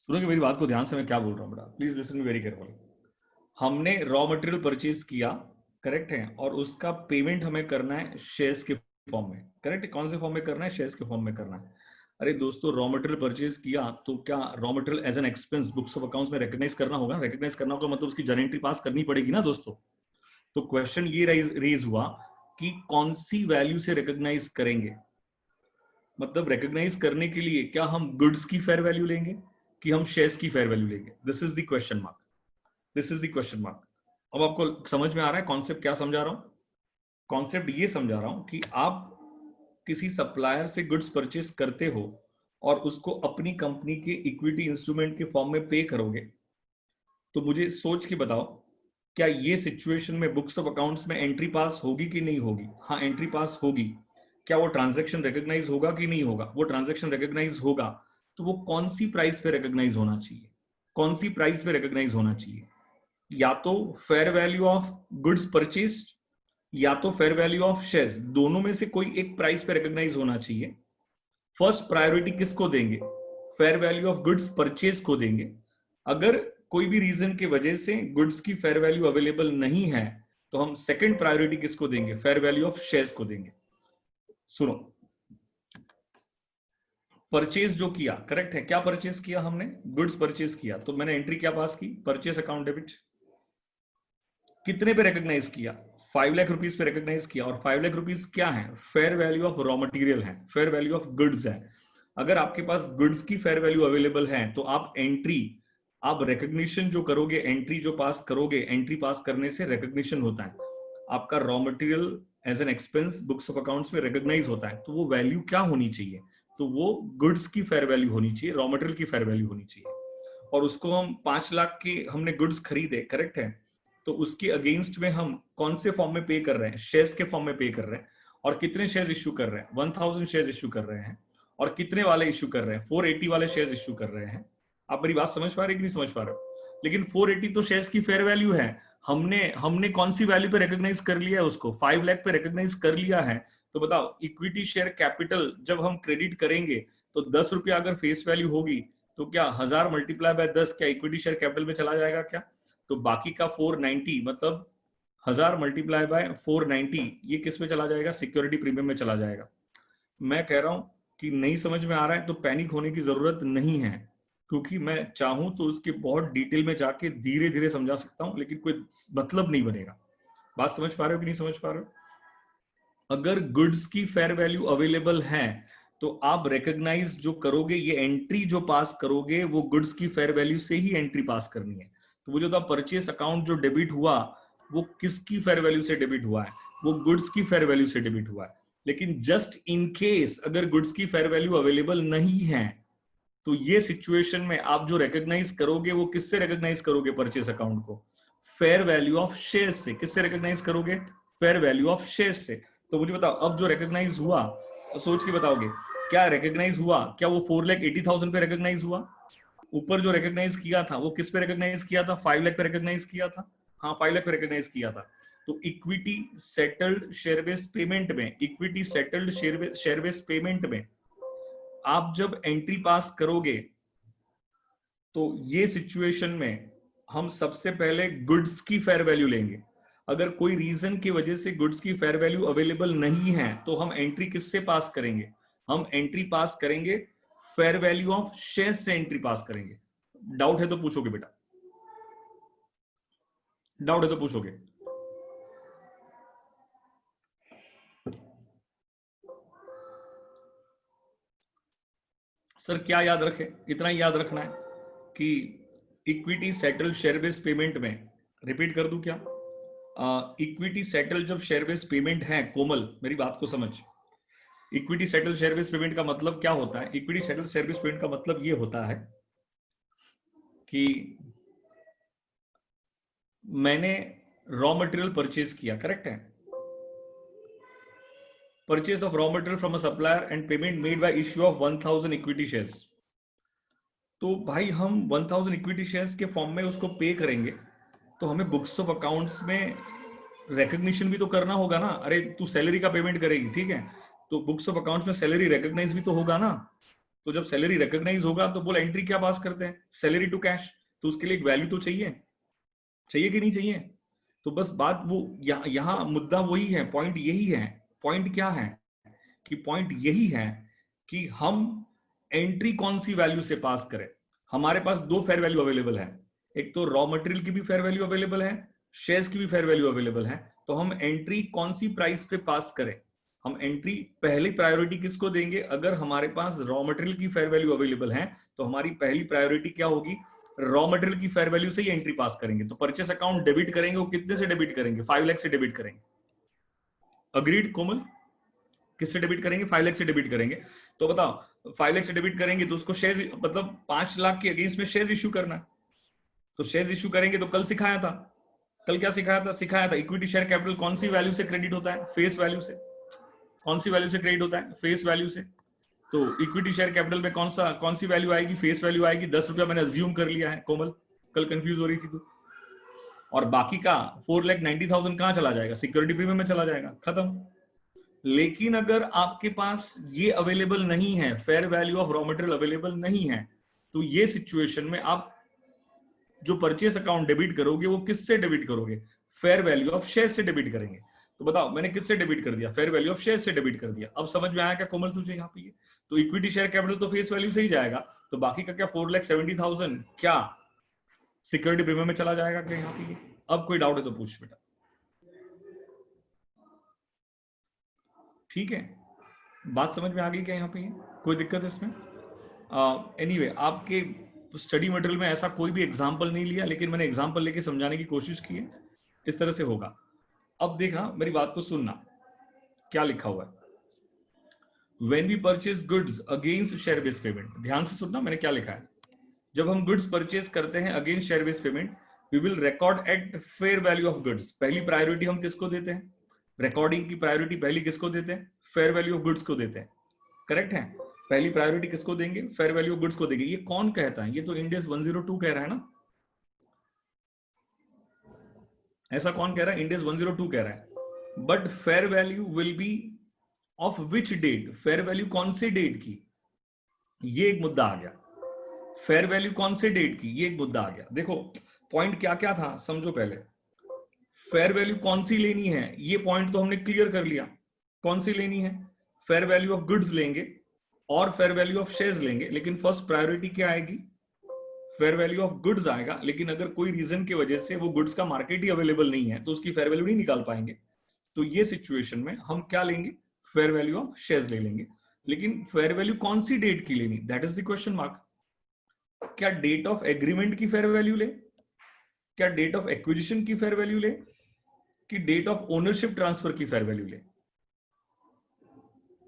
सुनो कि मेरी बात को ध्यान से, मैं क्या बोल रहा हूँ बेटा, प्लीज लिसन वेरी केयरफुली। हमने रॉ मटेरियल परचेज किया, करेक्ट है, और उसका पेमेंट हमें करना है शेयर्स के फॉर्म में, करेक्ट है। कौन से फॉर्म में करना है, शेयर्स के फॉर्म में करना है। अरे दोस्तों, रॉ मटेरियल परचेज किया तो क्या raw material as an expense books of accounts में रिकॉग्नाइज करना होगा। रिकॉग्नाइज करना होगा मतलब उसकी जर्नल एंट्री पास करनी पड़ेगी ना दोस्तों। तो क्वेश्चन ये रेज हुआ कि कौन सी वैल्यू से रिकॉग्नाइज करेंगे। मतलब रिकॉग्नाइज करने के लिए क्या हम गुड्स की फेयर वैल्यू लेंगे कि हम शेयर्स की फेयर वैल्यू लेंगे। This is the question mark, this is the question mark. अब आपको समझ में आ रहा है कॉन्सेप्ट क्या समझा रहा हूं? कॉन्सेप्ट ये समझा रहा हूं कि आप किसी सप्लायर से गुड्स परचेस करते हो और उसको अपनी कंपनी के इक्विटी इंस्ट्रूमेंट के फॉर्म में पे करोगे। तो मुझे सोच के बताओ, क्या ये सिचुएशन में बुक्स ऑफ अकाउंट्स में एंट्री पास होगी कि नहीं होगी? हाँ, एंट्री पास होगी। क्या वो ट्रांजैक्शन रिकॉग्नाइज होगा कि नहीं होगा? वो ट्रांजैक्शन रिकॉग्नाइज होगा। तो वो कौन सी प्राइस पे रिकॉग्नाइज होना चाहिए, कौन सी प्राइस पे रिकॉग्नाइज होना चाहिए? या तो fair value of goods purchase या तो फेयर वैल्यू ऑफ शेयर्स, दोनों में से कोई एक प्राइस पे रिकॉग्नाइज होना चाहिए। फर्स्ट प्रायोरिटी किसको देंगे? Fair value of goods purchase को देंगे। अगर कोई भी रीजन की वजह से गुड्स की फेयर वैल्यू अवेलेबल नहीं है तो हम सेकंड प्रायोरिटी किसको देंगे? फेयर वैल्यू ऑफ शेयर्स को देंगे। सुनो, परचेज जो किया, करेक्ट है, क्या परचेज किया हमने, गुड्स परचेज किया, तो मैंने एंट्री क्या पास की, परचेज अकाउंट डेबिट। कितने पे रिकॉग्नाइज किया, 5 लाख रुपीस पे रिकॉग्नाइज किया, और 5 लाख रुपीस क्या है, fair value of raw material है, फेयर वैल्यू ऑफ गुड्स है। अगर आपके पास गुड्स की फेयर वैल्यू अवेलेबल है तो आप एंट्री, आप रिकॉग्निशन जो करोगे, एंट्री जो पास करोगे, एंट्री पास करने से रिकॉग्निशन होता है, आपका raw material as an expense books of accounts में रिकॉग्नाइज होता है, तो वो वैल्यू क्या होनी चाहिए, तो वो गुड्स की फेयर वैल्यू होनी चाहिए, रॉ मटेरियल की फेयर वैल्यू होनी चाहिए। और उसको हम 5 लाख के हमने गुड्स खरीदे, करेक्ट है, तो उसके अगेंस्ट में हम कौन से फॉर्म में पे कर रहे हैं, शेयर्स के फॉर्म में पे कर रहे हैं, और कितने शेयर्स इश्यू कर रहे हैं, 1000 शेयर्स इश्यू कर रहे हैं, और कितने वाले इश्यू कर रहे हैं, 480 वाले शेयर्स इश्यू कर रहे हैं। आप मेरी बात समझ पा रहे कि नहीं समझ पा रहे हो, लेकिन 480 तो शेयर्स की फेयर वैल्यू है, हमने हमने कौन सी वैल्यू पे रिकॉग्नाइज कर लिया है उसको, 5 लाख पे रिकॉग्नाइज कर लिया है। तो बताओ, इक्विटी शेयर कैपिटल जब हम क्रेडिट करेंगे तो 10 रुपया अगर फेस वैल्यू होगी, तो क्या 1000 मल्टीप्लाई बाय 10 क्या इक्विटी शेयर कैपिटल में चला जाएगा क्या, तो बाकी का 490 मतलब 1000 मल्टीप्लाई बाय 490 ये किस में चला जाएगा, सिक्योरिटी प्रीमियम में चला जाएगा। मैं कह रहा हूं कि नहीं समझ में आ रहा है तो पैनिक होने की जरूरत नहीं है, क्योंकि मैं चाहूं तो उसके बहुत डिटेल में जाके धीरे धीरे समझा सकता हूं, लेकिन कोई मतलब नहीं बनेगा। बात समझ पा रहे हो कि नहीं समझ पा रहे हो, अगर गुड्स की फेयर वैल्यू अवेलेबल है तो आप रिकॉग्नाइज जो करोगे, ये एंट्री जो पास करोगे वो गुड्स की फेयर वैल्यू से ही एंट्री पास करनी है। तो वो जो था परचेस अकाउंट जो डेबिट हुआ, वो किसकी फेयर वैल्यू से डेबिट हुआ है, वो गुड्स की फेयर वैल्यू से डेबिट हुआ है। लेकिन जस्ट इन केस अगर गुड्स की फेयर वैल्यू अवेलेबल नहीं है, तो ये सिचुएशन में आप जो रिकॉग्नाइज करोगे वो किससे रिकॉग्नाइज करोगे, परचेस अकाउंट को फेयर वैल्यू ऑफ शेयर से। किससे रिकॉग्नाइज करोगे, फेयर वैल्यू ऑफ शेयर से। तो मुझे बताओ, अब जो रिकॉग्नाइज हुआ, तो सोच के बताओगे क्या रिकॉग्नाइज हुआ, क्या वो 4,80,000 पे रिकॉग्नाइज हुआ, ऊपर जो रिकॉग्नाइज किया था वो किस पे रिकॉग्नाइज किया था, 5 लाख पे रिकॉग्नाइज किया था, हाँ 5 लाख पे रिकॉग्नाइज किया था। तो equity settled share based payment में, equity settled share based payment में आप जब एंट्री पास करोगे, तो ये सिचुएशन में हम सबसे पहले गुड्स की फेयर वैल्यू लेंगे। अगर कोई रीजन की वजह से गुड्स की फेयर वैल्यू अवेलेबल नहीं है तो हम एंट्री किससे पास करेंगे, हम एंट्री पास करेंगे फेयर वैल्यू ऑफ शेयर से एंट्री पास करेंगे। डाउट है तो पूछोगे बेटा, डाउट है तो पूछोगे। सर क्या याद रखे, इतना ही याद रखना है कि equity settled share based payment में, रिपीट कर दूं क्या, इक्विटी सेटल जब शेयर बेस्ड पेमेंट है, कोमल मेरी बात को समझ, equity settle share based payment का मतलब क्या होता है, equity settle share based payment का मतलब ये होता है कि मैंने रॉ मटेरियल परचेज किया, करेक्ट है, purchase of raw material from a supplier and payment made by issue of 1000 equity shares. तो भाई हम 1000 इक्विटी शेयर्स के फॉर्म में उसको पे करेंगे, तो हमें बुक्स ऑफ अकाउंट्स में रिकॉग्निशन भी तो करना होगा ना। अरे तू सैलरी का पेमेंट करेगी, ठीक है, तो बुक्स ऑफ अकाउंट्स में सैलरी रिकॉग्नाइज भी तो होगा ना। तो जब सैलरी रिकॉग्नाइज होगा तो बोल एंट्री क्या पास करते हैं, सैलरी टू कैश, तो उसके लिए एक वैल्यू तो चाहिए, चाहिए कि नहीं चाहिए। तो बस बात वो यहाँ मुद्दा वही है, पॉइंट यही है, पॉइंट क्या है कि पॉइंट यही है कि हम एंट्री कौन सी वैल्यू से पास करें। हमारे पास दो फेयर वैल्यू अवेलेबल है, एक तो रॉ मटेरियल की भी फेयर वैल्यू अवेलेबल है, शेयर्स की भी फेयर वैल्यू अवेलेबल है। तो हम एंट्री कौन सी प्राइस पे पास करें, हम एंट्री पहली प्रायोरिटी किसको देंगे, अगर हमारे पास रॉ मटेरियल की फेयर वैल्यू अवेलेबल है तो हमारी पहली प्रायोरिटी क्या होगी, रॉ मटेरियल की फेयर वैल्यू से ही एंट्री पास करेंगे। तो परचेस अकाउंट डेबिट करेंगे, वो कितने से डेबिट करेंगे, 5 लाख से डेबिट करेंगे। अग्रीड कोमल, किससे डेबिट करेंगे, 5 लाख से डेबिट करेंगे। तो बताओ 5 लाख से डेबिट करेंगे तो उसको शेयर मतलब 5 लाख के अगेंस्ट में शेयर इश्यू करना है। तो शेयर इश्यू करेंगे तो कल सिखाया था, कल क्या सिखाया था इक्विटी शेयर कैपिटल कौन सी वैल्यू से क्रेडिट होता है, फेस वैल्यू से। कौन सी वैल्यू से क्रेडिट होता है, फेस वैल्यू से। तो इक्विटी शेयर कैपिटल में कौन सी वैल्यू आएगी, फेस वैल्यू आएगी। 10 रुपया मैंने अज्यूम कर लिया है कोमल, कल कंफ्यूज हो रही थी तो। और बाकी का 4,90,000 कहां चला जाएगा, सिक्योरिटी प्रीमियम में चला जाएगा, खत्म। लेकिन अगर आपके पास ये अवेलेबल नहीं है, fair value of raw material available नहीं है, तो ये सिचुएशन में आप जो परचेस अकाउंट डेबिट करोगे वो किससे डेबिट करोगे, फेयर वैल्यू ऑफ शेयर से डेबिट करेंगे। तो बताओ मैंने किससे डेबिट कर दिया? फेयर वैल्यू ऑफ शेयर से डेबिट कर दिया। अब समझ में आया क्या कोमल तुझे यहाँ पे? तो इक्विटी शेयर कैपिटल तो फेस वैल्यू से ही जाएगा, तो बाकी का क्या 4,70,000 क्या सिक्योरिटी प्रीमियम में चला जाएगा क्या यहाँ पे? अब कोई डाउट है तो पूछ बेटा। ठीक है, बात समझ में आ गई क्या यहाँ पे? कोई दिक्कत है इसमें? एनीवे आपके स्टडी मटेरियल में ऐसा कोई भी एग्जाम्पल नहीं लिया, लेकिन मैंने एग्जाम्पल लेके समझाने की कोशिश की है। इस तरह से होगा। अब देखना, मेरी बात को सुनना, क्या लिखा हुआ है। When we purchase goods against share based payment, ध्यान से सुनना मैंने क्या लिखा है। जब हम गुड्स परचेज करते हैं against share based payment, we will record at fair value of goods. पहली प्रायोरिटी हम किसको देते हैं? रिकॉर्डिंग की प्रायोरिटी पहली किसको देते हैं? फेयर वैल्यू ऑफ गुड्स को देते हैं। करेक्ट है, पहली प्रायोरिटी किसको देंगे? फेयर वैल्यू ऑफ गुड्स को देंगे। ये कौन कहता है? ये तो इंड AS 102 कह रहा है ना। ऐसा कौन कह रहा है? इंड AS 102 कह रहा है। But fair value will be of which date? Fair value कौन से डेट की? ये एक मुद्दा आ गया। फेयर वैल्यू कौन से डेट की? ये एक मुद्दा आ गया। देखो पॉइंट क्या क्या था, समझो पहले। फेयर वैल्यू कौन सी लेनी है, ये पॉइंट तो हमने क्लियर कर लिया। कौन सी लेनी है? फेयर वैल्यू ऑफ गुड्स लेंगे और फेयर वैल्यू ऑफ शेयर्स लेंगे, लेकिन फर्स्ट प्रायोरिटी क्या आएगी? फेयर वैल्यू ऑफ गुड्स आएगा। लेकिन अगर कोई रीजन की वजह से वो गुड्स का मार्केट ही अवेलेबल नहीं है तो उसकी फेयर वैल्यू नहीं निकाल पाएंगे। तो ये सिचुएशन में हम क्या लेंगे? फेयर वैल्यू ऑफ शेयर्स ले लेंगे। लेकिन फेयर वैल्यू कौन सी डेट की लेनी? That is the question mark. क्या डेट ऑफ एग्रीमेंट की फेयर वैल्यू ले? क्या डेट ऑफ एक्विजिशन की फेयर वैल्यू ले? कि डेट ऑफ ओनरशिप ट्रांसफर की फेयर वैल्यू ले?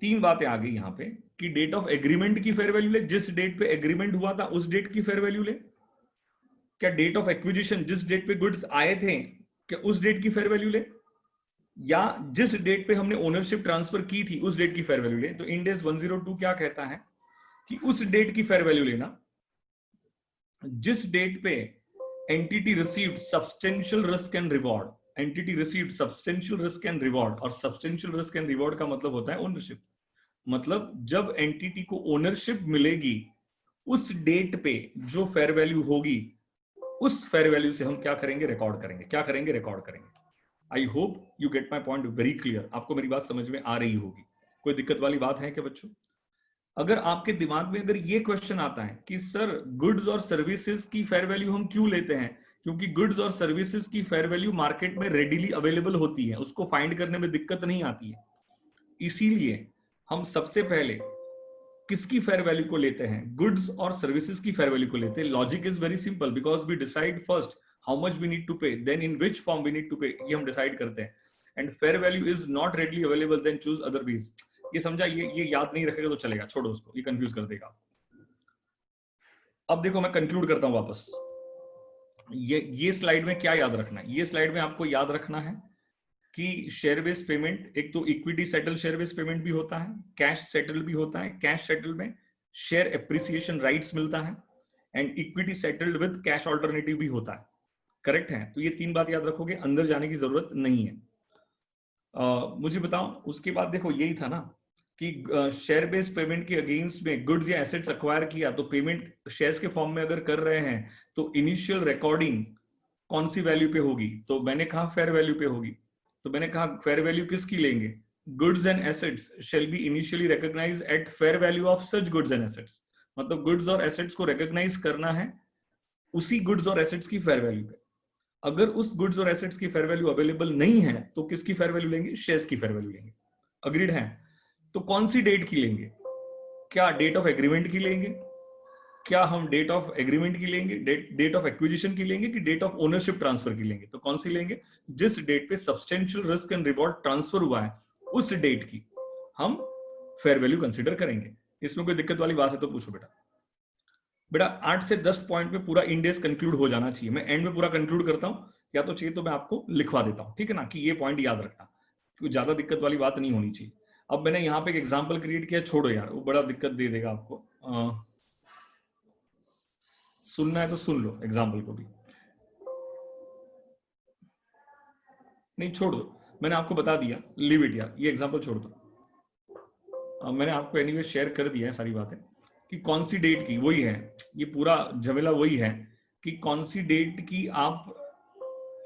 तीन बातें आ गई यहां पे कि डेट ऑफ एग्रीमेंट की फेयर वैल्यू ले, जिस डेट पे एग्रीमेंट हुआ था उस डेट की फेयर वैल्यू ले। क्या डेट ऑफ एक्विजिशन, जिस डेट पे गुड्स आए थे, क्या उस डेट की फेयर वैल्यू ले? या जिस डेट पे हमने ओनरशिप ट्रांसफर की थी उस डेट की फेयर वैल्यू ले? तो इंड AS 102 क्या कहता है कि उस डेट की फेयर वैल्यू लेना जिस डेट पे entity received substantial risk and reward. Entity received substantial risk and reward, और सब्सटेंशियल रिस्क एंड रिवॉर्ड का मतलब होता है ओनरशिप। मतलब जब एंटिटी को ओनरशिप मिलेगी उस डेट पे जो फेयर वैल्यू होगी, उस फेयर वैल्यू से हम क्या करेंगे? रिकॉर्ड करेंगे। क्या करेंगे? रिकॉर्ड करेंगे। आई hope you get my point very clear. आपको मेरी बात समझ में आ रही होगी। कोई दिक्कत वाली बात है क्या बच्चों? अगर आपके दिमाग में अगर ये क्वेश्चन आता है कि सर गुड्स और सर्विसेज की फेयर वैल्यू हम क्यों लेते हैं? क्योंकि गुड्स और सर्विसेज की फेयर वैल्यू मार्केट में रेडिली अवेलेबल होती है, उसको फाइंड करने में दिक्कत नहीं आती है। इसीलिए हम सबसे पहले किसकी फेयर वैल्यू को लेते हैं? गुड्स और सर्विसेज की फेयर वैल्यू को लेते हैं। Logic is very simple, because we decide first how much we need to pay, then in which form we need to pay, ये हम डिसाइड करते हैं। And fair value is not readily available, then choose other ways. ये समझा? ये याद नहीं रखेगा तो चलेगा, छोड़ो उसको, ये कंफ्यूज कर देगा। अब देखो मैं कंक्लूड करता हूं वापस। ये स्लाइड में क्या याद रखना है? ये स्लाइड में आपको याद रखना है कि शेयर बेस्ड पेमेंट, एक तो equity settle share based payment भी होता है, कैश सेटल भी होता है। कैश सेटल में शेयर एप्रिसिएशन राइट्स मिलता है, and equity settled with cash alternative भी होता है। करेक्ट है? तो ये तीन बात याद रखोगे, अंदर जाने की जरूरत नहीं है। मुझे बताओ उसके बाद देखो यही था ना कि शेयर बेस्ड पेमेंट के अगेंस्ट में गुड्स या एसेट्स एक्वायर किया तो पेमेंट शेयर्स के फॉर्म में अगर कर रहे हैं तो इनिशियल रिकॉर्डिंग कौन सी वैल्यू पे होगी? तो मैंने कहा फेयर वैल्यू पे होगी। तो मैंने कहा फेयर वैल्यू किसकी लेंगे? Goods and assets shall be initially recognised at fair value of such goods and assets. मतलब गुड्स और एसेट्स को रिकॉग्नाइज करना है उसी गुड्स और एसेट्स की फेयर वैल्यू पे। अगर उस गुड्स और एसेट्स की फेयर वैल्यू अवेलेबल नहीं है तो किसकी फेयर वैल्यू लेंगे? शेयर्स की फेयर वैल्यू लेंगे। अग्रीड है? तो कौन सी डेट की लेंगे? क्या डेट ऑफ एग्रीमेंट की लेंगे? क्या हम डेट ऑफ एग्रीमेंट की लेंगे, डेट ऑफ एक्विजिशन की लेंगे, कि डेट ऑफ ओनरशिप ट्रांसफर की लेंगे? तो कौन सी लेंगे? जिस डेट पे substantial risk and reward transfer हुआ है उस डेट की हम फेयर वैल्यू कंसीडर करेंगे। इसमें कोई दिक्कत वाली बात है तो पूछो बेटा। बेटा 8 से 10 पॉइंट में पूरा इंड AS कंक्लूड हो जाना चाहिए। मैं एंड में पूरा कंक्लूड करता हूं, या तो चाहिए तो मैं आपको लिखवा देता हूं, ठीक है ना, कि ये पॉइंट याद रखना, क्योंकि ज्यादा दिक्कत वाली बात नहीं होनी चाहिए। अब मैंने यहाँ पे एक एग्जाम्पल क्रिएट किया, छोड़ो यार वो बड़ा दिक्कत दे देगा आपको। सुनना है तो सुन लो एग्जाम्पल को भी, नहीं छोड़ दो, मैंने आपको बता दिया, लीव इट यार, ये एग्जाम्पल छोड़ दो। मैंने आपको एनीवे शेयर कर दिया है सारी बातें कि कौन सी डेट की, वही है ये पूरा झमेला, वही है कि कौन सी डेट की आप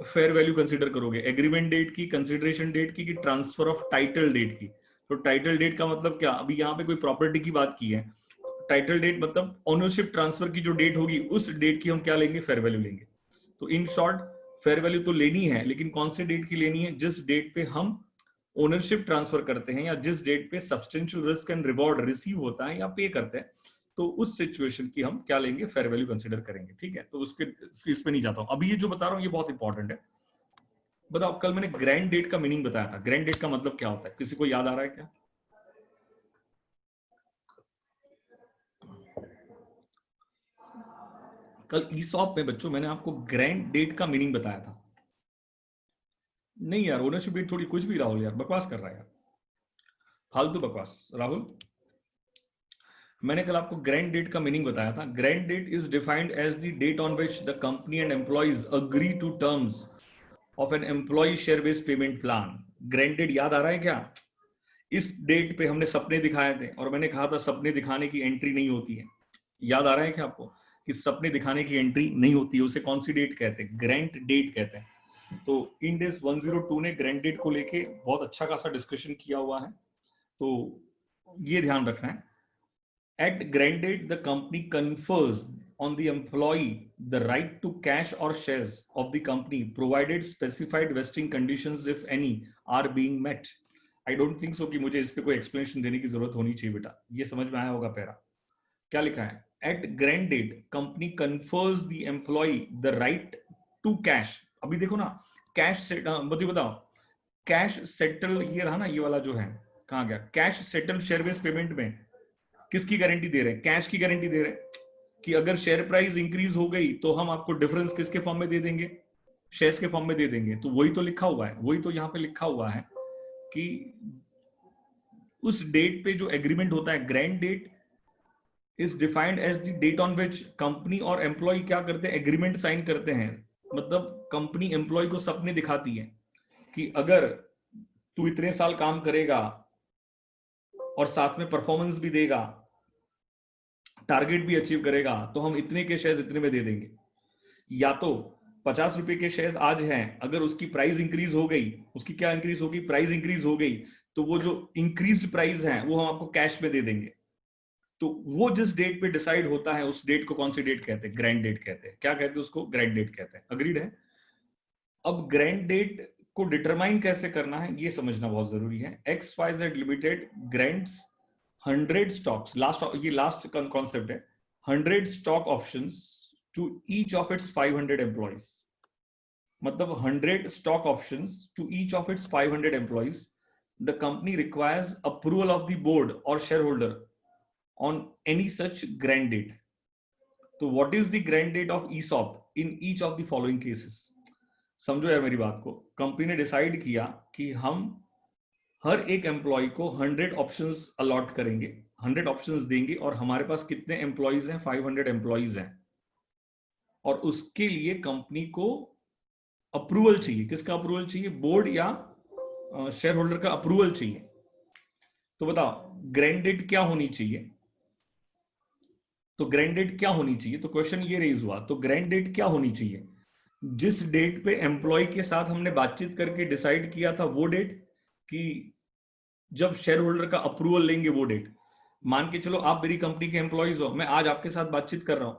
फेयर वैल्यू कंसीडर करोगे? एग्रीमेंट डेट की, कंसिडरेशन डेट की, कि ट्रांसफर ऑफ टाइटल डेट की? तो टाइटल डेट का मतलब क्या? अभी यहाँ पे कोई प्रॉपर्टी की बात की है, टाइटल डेट मतलब ओनरशिप ट्रांसफर की जो डेट होगी उस डेट की हम क्या लेंगे? फेयर वैल्यू लेंगे। तो इन शॉर्ट फेयर वैल्यू तो लेनी है, लेकिन कौन से डेट की लेनी है? जिस डेट पे हम ओनरशिप ट्रांसफर करते हैं या जिस डेट पे substantial risk and reward receive होता है या पे करते हैं, तो उस सिचुएशन की हम क्या लेंगे? फेयर वैल्यू कंसीडर करेंगे। ठीक है, तो उसके इसमें नहीं जाता हूं। अभी ये जो बता रहा हूं ये बहुत इंपॉर्टेंट है। बताओ, कल मैंने ग्रैंड डेट का मीनिंग बताया था। ग्रैंड डेट का मतलब क्या होता है? किसी को याद आ रहा है क्या? कल ईसॉप में बच्चों मैंने आपको ग्रैंड डेट का मीनिंग बताया था। नहीं यार, ओनरशिप डेट थोड़ी कुछ भी, राहुल यार बकवास कर रहा है यार, फालतू बकवास। राहुल, मैंने कल आपको ग्रैंड डेट का मीनिंग बताया था। Grant date is defined as the date on which the company and employees agree to terms of an employ share based payment plan. Grant date याद आ रहा है क्या? इस डेट पे हमने सपने दिखाए थे और मैंने कहा था सपने दिखाने की एंट्री नहीं होती है। याद आ रहा है क्या आपको कि सपने दिखाने की एंट्री नहीं होती है? उसे कौन सी डेट कहते हैं? ग्रैंड डेट कहते हैं। तो इंड एस 102 ने ग्रैंड डेट को लेके बहुत अच्छा खासा डिस्कशन किया हुआ है, तो ये ध्यान रखना है। At grant date, the company confers on the employee the right to cash or shares of the company, provided specified vesting conditions, if any, are being met. I don't think so कि मुझे इस पे कोई explanation देने की जरूरत होनी चाहिए बेटा, ये समझ में आया होगा। पैरा क्या लिखा है? At grant date, company confers the employee the right to cash. अभी देखो ना, कैश से बताओ, कैश सेटल ये रहा ना, ये वाला जो है कहाँ गया? Cash settle share based payment में किसकी गारंटी दे रहे हैं? कैश की गारंटी दे रहे हैं कि अगर शेयर प्राइस इंक्रीज हो गई तो हम आपको डिफरेंस किसके फॉर्म में दे देंगे? शेयर्स के फॉर्म में दे देंगे। तो वही तो लिखा हुआ है, वही तो यहाँ पे लिखा हुआ है कि उस डेट पे जो एग्रीमेंट होता है, grant date is defined as the date on which company और एम्प्लॉय क्या करते हैं? एग्रीमेंट साइन करते हैं। मतलब कंपनी एम्प्लॉय को सपने दिखाती है कि अगर तू इतने साल काम करेगा और साथ में परफॉर्मेंस भी देगा, टारगेट भी अचीव करेगा, तो हम इतने के शेयर्स इतने में दे देंगे। या तो 50 रुपए के शेयर्स आज हैं, अगर उसकी प्राइस इंक्रीज हो गई, उसकी क्या इंक्रीज होगी? प्राइस इंक्रीज हो गई, तो वो जो इंक्रीज्ड प्राइस है वो हम आपको कैश में दे देंगे। तो वो जिस डेट पे डिसाइड होता है उस डेट को कौन सी डेट कहते हैं? ग्रैंड डेट कहते हैं। क्या कहते हैं उसको? ग्रैंड डेट कहते हैं। अग्रीड है? अब ग्रैंड डेट को डिटरमाइन कैसे करना है ये समझना बहुत जरूरी है। XYZ लिमिटेड ग्रांट्स 100 स्टॉक्स, ये लास्ट कॉन्सेप्ट है, 100 stock options to each of its 500 employees. मतलब 100 stock options to each of its 500 employees. The company requires approval of the board और share holder on any such grant date. तो what is the grant date of ESOP in each of the following cases? समझो यार मेरी बात को। Company ने decide किया कि हम हर एक एम्प्लॉय को 100 ऑप्शंस अलॉट करेंगे, 100 ऑप्शंस देंगे, और हमारे पास कितने एम्प्लॉइज हैं? 500 एम्प्लॉइज हैं। और उसके लिए कंपनी को अप्रूवल चाहिए। किसका अप्रूवल चाहिए? बोर्ड या शेयर होल्डर का अप्रूवल चाहिए। तो बताओ ग्रैंड डेट क्या होनी चाहिए? तो ग्रैंड डेट क्या होनी चाहिए? तो क्वेश्चन ये रेज हुआ, तो ग्रैंड डेट क्या होनी चाहिए? जिस डेट पे एम्प्लॉय के साथ हमने बातचीत करके डिसाइड किया था वो डेट, कि जब शेयर होल्डर का अप्रूवल लेंगे वो डेट। मान के चलो आप मेरी कंपनी के एम्प्लॉइज हो, मैं आज आपके साथ बातचीत कर रहा हूं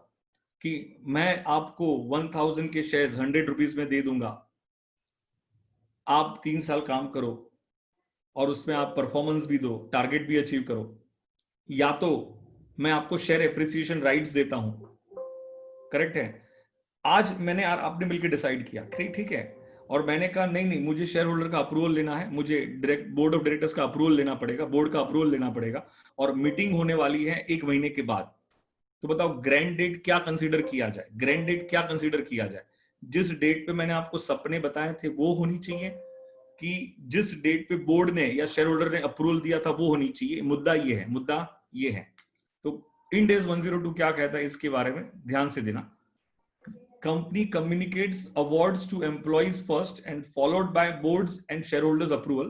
कि मैं आपको 1000 के शेयर्स 100 रुपीज में दे दूंगा, आप 3 साल काम करो और उसमें आप परफॉर्मेंस भी दो, टारगेट भी अचीव करो। या तो मैं आपको शेयर एप्रिसिएशन राइट्स देता हूं। करेक्ट है? आज मैंने आपने मिलकर डिसाइड किया, ठीक है, और मैंने कहा नहीं नहीं, मुझे शेयर होल्डर का अप्रूवल लेना है, मुझे डायरेक्ट बोर्ड ऑफ डायरेक्टर्स का अप्रूवल लेना पड़ेगा, बोर्ड का अप्रूवल लेना पड़ेगा, और मीटिंग होने वाली है 1 महीने के बाद। तो बताओ ग्रैंड डेट क्या कंसीडर किया जाए? ग्रैंड डेट क्या कंसीडर किया जाए? जिस डेट पे मैंने आपको सपने बताए थे वो होनी चाहिए, कि जिस डेट पे बोर्ड ने या शेयर होल्डर ने अप्रूवल दिया था वो होनी चाहिए? मुद्दा ये है, मुद्दा ये है। तो इंड एस 102 क्या कहता है इसके बारे में ध्यान से देना। Company communicates awards to employees first and followed by boards and shareholders approval.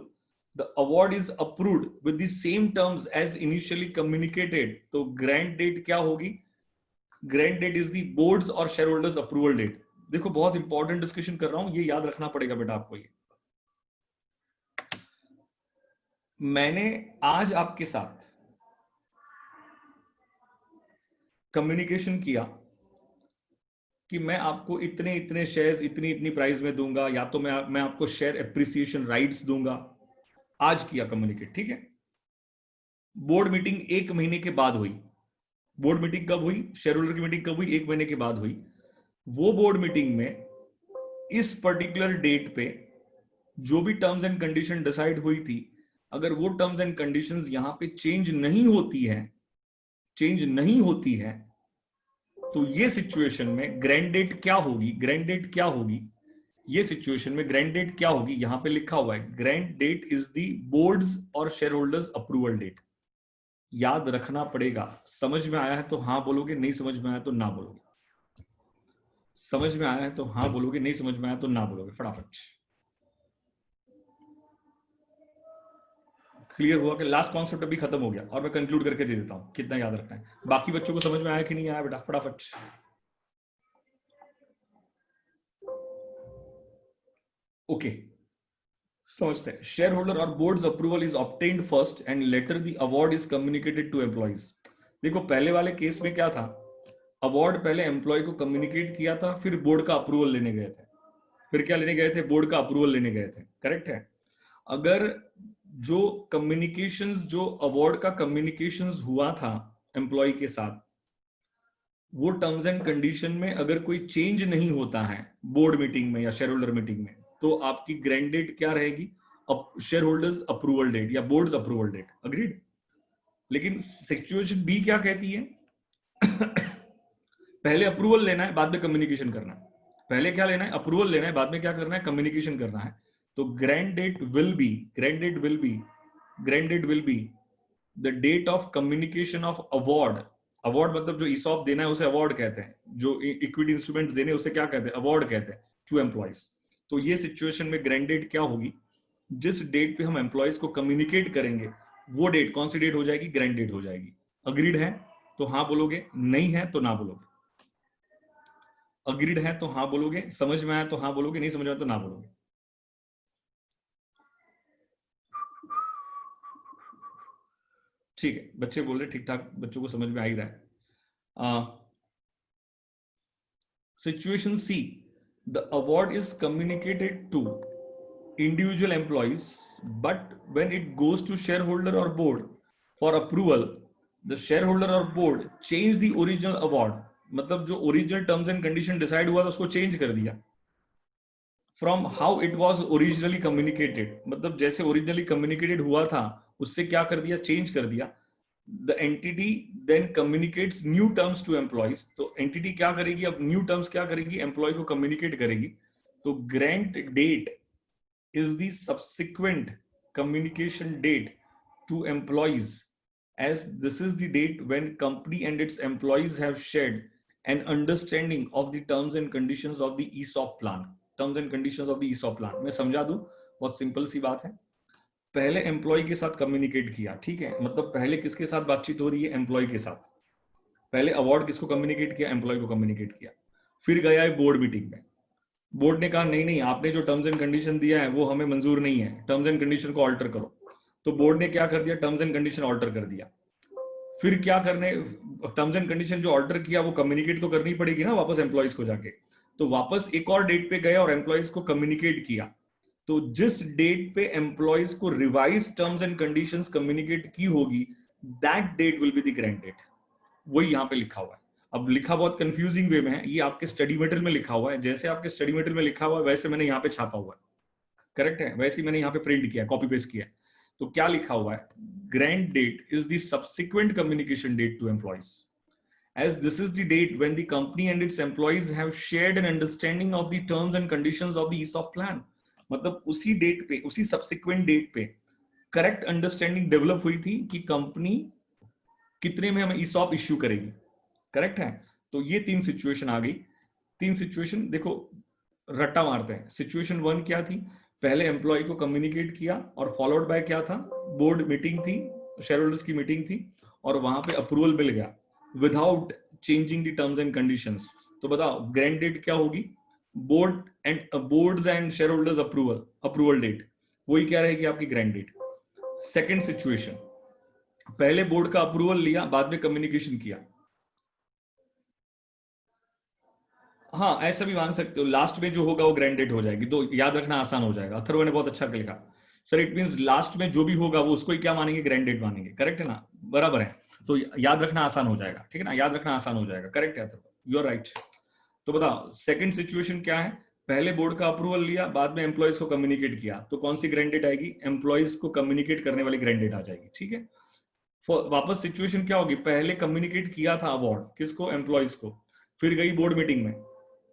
The award is approved with the same terms as initially communicated. तो grant date क्या होगी? Grant date is the boards or shareholders approval date. देखो बहुत important discussion कर रहा हूं, ये याद रखना पड़ेगा बेटा आपको। ये मैंने आज आपके साथ कम्युनिकेशन किया कि मैं आपको इतने इतने शेयर्स इतनी इतनी प्राइस में दूंगा, या तो मैं आपको शेयर एप्रिसिएशन राइट्स दूंगा। आज किया कम्युनिकेट, ठीक है। बोर्ड मीटिंग 1 महीने के बाद हुई। बोर्ड मीटिंग कब हुई? शेयर होल्डर की मीटिंग कब हुई? 1 महीने के बाद हुई। वो बोर्ड मीटिंग में इस पर्टिकुलर डेट पे जो भी टर्म्स एंड कंडीशन डिसाइड हुई थी, अगर वो टर्म्स एंड कंडीशंस यहां पे चेंज नहीं होती है, तो ये सिचुएशन में ग्रैंड डेट क्या होगी? ये सिचुएशन में ग्रैंड डेट क्या होगी? यहां पे लिखा हुआ है, grant date is the board's और शेयर होल्डर्स अप्रूवल डेट। याद रखना पड़ेगा। समझ में आया है तो हाँ बोलोगे, नहीं समझ में आया तो ना बोलोगे। समझ में आया है तो हाँ बोलोगे, नहीं समझ में आया तो ना बोलोगे। फटाफट क्लियर हुआ कि लास्ट कॉन्सेप्ट अभी खत्म हो गया, और मैं कंक्लूड करके दे देता हूं कितना याद रखना है। बाकी बच्चों को समझ में आया कि नहीं आया बेटा? फटाफट। ओके, समझते हैं। शेयर होल्डर और board's approval is obtained first and later the award is communicated to employees. देखो पहले वाले केस में क्या था, अवार्ड पहले एम्प्लॉय को कम्युनिकेट किया था, फिर बोर्ड का अप्रूवल लेने गए थे। फिर क्या लेने गए थे? बोर्ड का अप्रूवल लेने गए थे, करेक्ट है। अगर जो कम्युनिकेशंस, जो अवार्ड का कम्युनिकेशंस हुआ था एम्प्लॉय के साथ, वो टर्म्स एंड कंडीशन में अगर कोई चेंज नहीं होता है बोर्ड मीटिंग में या शेयर होल्डर मीटिंग में, तो आपकी ग्रैंड डेट क्या रहेगी? शेयर होल्डर्स अप्रूवल डेट या बोर्ड्स अप्रूवल डेट। अग्रीड। लेकिन सिचुएशन बी क्या कहती है? पहले अप्रूवल लेना है, बाद में कम्युनिकेशन करना है। पहले क्या लेना है? अप्रूवल लेना है, बाद में क्या करना है? कम्युनिकेशन करना है। तो grant date will be the date of communication of award. Award मतलब जो ईसॉप देना है उसे अवार्ड कहते हैं, जो इक्विटी इंस्ट्रूमेंट्स देने उसे क्या कहते हैं? अवार्ड कहते हैं, टू एम्प्लॉइज। तो ये सिचुएशन में ग्रैंड डेट क्या होगी? जिस डेट पे हम एम्प्लॉइज को कम्युनिकेट करेंगे, वो डेट कौन सी डेट हो जाएगी? ग्रैंड डेट हो जाएगी। अग्रीड है तो हाँ बोलोगे, नहीं है तो ना बोलोगे। अग्रीड है तो हाँ बोलोगे, समझ में आया तो हाँ बोलोगे, नहीं समझ में आया तो ना बोलोगे। ठीक है, बच्चे बोल रहे ठीक ठाक, बच्चों को समझ में आ ही रहा है। Situation C, the award is communicated to individual employees, but when it goes to shareholder or board for approval, the shareholder or board change the original award। मतलब जो original terms and condition decide हुआ था उसको change कर दिया from how it was originally communicated. मतलब जैसे originally communicated हुआ था उससे क्या कर दिया? चेंज कर दिया। The entity then communicates new terms to employees. तो एंटिटी क्या करेगी? अब न्यू टर्म्स क्या करेगी? एम्प्लॉय को कम्युनिकेट करेगी। तो grant date is the subsequent communication date to employees, as this is the date when company and its employees have shared an understanding of the terms and conditions of the ESOP plan। terms and conditions of the ESOP plan मैं समझा दूं, बहुत simple सी बात है। पहले employ के साथ communicate किया, ठीक है। मतलब पहले किसके साथ बातचीत हो रही है? एम्प्लॉय के साथ। पहले अवार्ड किसको कम्युनिकेट किया? एम्प्लॉय को कम्युनिकेट किया। फिर गया है बोर्ड मीटिंग में, बोर्ड ने कहा नहीं नहीं, आपने जो टर्म्स एंड कंडीशन दिया है वो हमें मंजूर नहीं है, टर्म्स एंड कंडीशन को ऑल्टर करो। तो बोर्ड ने क्या कर दिया? टर्म्स एंड कंडीशन ऑल्टर कर दिया। फिर क्या करने? टर्म्स एंड कंडीशन जो ऑल्टर किया वो कम्युनिकेट तो करनी पड़ेगी ना वापस एम्प्लॉइज को जाके। तो वापस एक और डेट पे गए और एम्प्लॉइज को कम्युनिकेट किया। तो जिस डेट पे एम्प्लॉइज को revise terms and conditions communicate की होगी, that date will be the grant date. वही यहाँ पे लिखा हुआ है। अब लिखा बहुत कंफ्यूजिंग वे में है, ये आपके स्टडी मटेरियल में लिखा हुआ है, जैसे आपके स्टडी मटेरियल में लिखा हुआ है वैसे मैंने यहाँ पे छापा हुआ है, करेक्ट है। वैसे ही मैंने यहाँ पे प्रिंट किया, कॉपी पेस्ट किया। तो क्या लिखा हुआ है? Grant date is the subsequent communication date to employees, as this is the date when the company and its employees have shared an understanding of the terms and conditions of the ESOP plan। मतलब उसी date पे, उसी subsequent date पे correct understanding develop हुई थी कि company कितने में हमें ESOP इश्यू करेगी, करेक्ट है। तो ये तीन सिचुएशन आ गई। तीन सिचुएशन देखो, रट्टा मारते हैं। सिचुएशन 1 क्या थी? पहले एम्प्लॉय को कम्युनिकेट किया और फॉलोड बाय क्या था? बोर्ड मीटिंग थी, शेयर होल्डर्स की मीटिंग थी, और वहां पे अप्रूवल मिल गया without changing the terms and conditions. तो बताओ ग्रैंड डेट क्या होगी? Board's and shareholders approval date वही क्या रहेगी आपकी ग्रैंड डेट। सेकंड सिचुएशन, पहले बोर्ड का अप्रूवल लिया, बाद में कम्युनिकेशन किया। हाँ ऐसा भी मान सकते हो, लास्ट में जो होगा वो ग्रैंड डेट हो जाएगी, तो याद रखना आसान हो जाएगा। अथर्व ने बहुत अच्छा लिखा सर, इट मींस लास्ट में जो भी होगा वो उसको ही क्या मानेंगे, ग्रैंड डेट मानेंगे। करेक्ट है ना, बराबर है, तो याद रखना आसान हो जाएगा। ठीक है ना, याद रखना आसान हो जाएगा। करेक्ट है अथर्व, यू आर राइट। तो बताओ सेकंड सिचुएशन क्या है, पहले बोर्ड का अप्रूवल लिया, बाद में एम्प्लॉइज को कम्युनिकेट किया, तो कौन सी ग्रैंड डेट आएगी, एम्प्लॉइज को कम्युनिकेट करने वाली ग्रैंड डेट आ जाएगी। ठीक है, वापस सिचुएशन क्या होगी, पहले कम्युनिकेट किया था अवार्ड किसको, एम्प्लॉइज को, फिर गई बोर्ड मीटिंग में,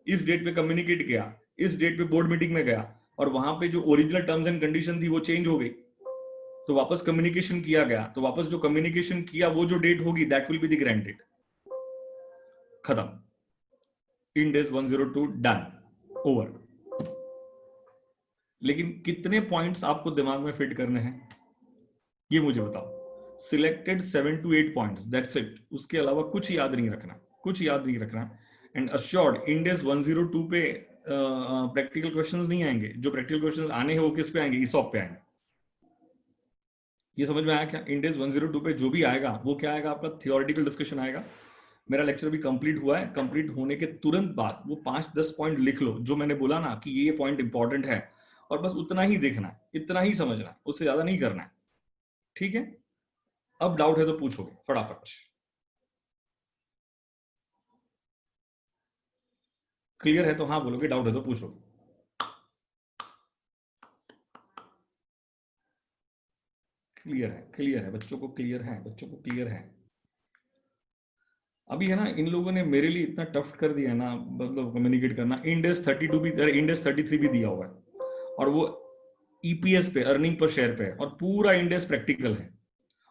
इस डेट पे कम्युनिकेट किया, इस डेट पे बोर्ड मीटिंग में गया, और वहां पे जो ओरिजिनल टर्म्स एंड कंडीशन थी वो चेंज हो गई, तो वापस कम्युनिकेशन किया गया, तो वापस जो कम्युनिकेशन किया वो जो डेट होगी that will be the grant date. खत्म, इन डेज 102 डन, ओवर। लेकिन कितने पॉइंट्स आपको दिमाग में फिट करने हैं ये मुझे बताओ। Selected 7 to 8 points, that's it, उसके अलावा कुछ याद नहीं रखना, कुछ याद नहीं रखना। एंड अश्योर्ड इंडेस 102 पे प्रैक्टिकल क्वेश्चंस नहीं आएंगे, जो प्रैक्टिकल क्वेश्चंस आने हैं वो किस पे आएंगे, ईसॉप पे आएंगे। ये समझ में आया क्या, इंडेस 102 पे जो भी आएगा वो क्या आएगा, आपका थियोरेटिकल डिस्कशन आएगा। मेरा लेक्चर भी कंप्लीट हुआ है, कंप्लीट होने के तुरंत बाद वो 5-10 पॉइंट लिख लो जो मैंने बोला ना कि ये पॉइंट इंपॉर्टेंट है, और बस उतना ही देखना है, इतना ही समझना है, उससे ज्यादा नहीं करना है। ठीक है, अब डाउट है तो पूछोगे फटाफट। क्लियर है तो हाँ बोलोगे, डाउट है तो पूछोगे। क्लियर है बच्चों को, क्लियर है बच्चों को, क्लियर है। अभी है ना, इन लोगों ने मेरे लिए इतना टफ कर दिया ना, मतलब कम्युनिकेट करना। इंडेस 32 भी, इंडेस 33 भी दिया हुआ है, और वो ईपीएस पे, अर्निंग पर शेयर पे है, और पूरा इंडेस प्रैक्टिकल है,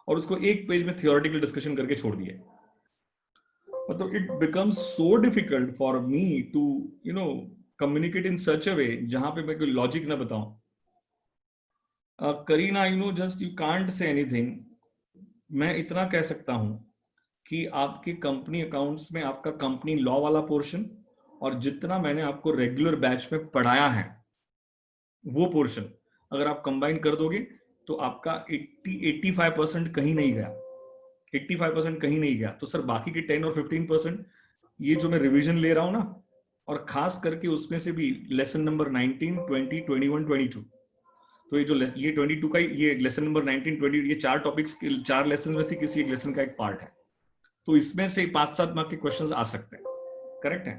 और उसको एक पेज में थियोरेटिकल डिस्कशन करके छोड़ दिया। मतलब it becomes so difficult for me to communicate in such a way जहां पे मैं कोई लॉजिक ना बताऊं। Kareena, just you can't say anything. मैं इतना कह सकता हूं कि आपके कंपनी अकाउंट्स में आपका कंपनी लॉ वाला पोर्शन, और जितना मैंने आपको रेगुलर बैच में पढ़ाया है वो पोर्शन अगर आप कंबाइन कर दोगे तो आपका 85% कहीं नहीं गया, 85% कहीं नहीं गया। तो सर बाकी के 10 और 15% ये जो मैं रिवीजन ले रहा हूं ना, और खास करके उसमें से भी लेसन नंबर 19, 20, 21, 22, तो ये जो ये 22 का ये लेसन नंबर 19, 20, ये 4 टॉपिक्स के 4 लेसन में से किसी एक लेसन का एक पार्ट है, तो इसमें से 5-7 मार्क के क्वेश्चंस आ सकते हैं। करेक्ट है,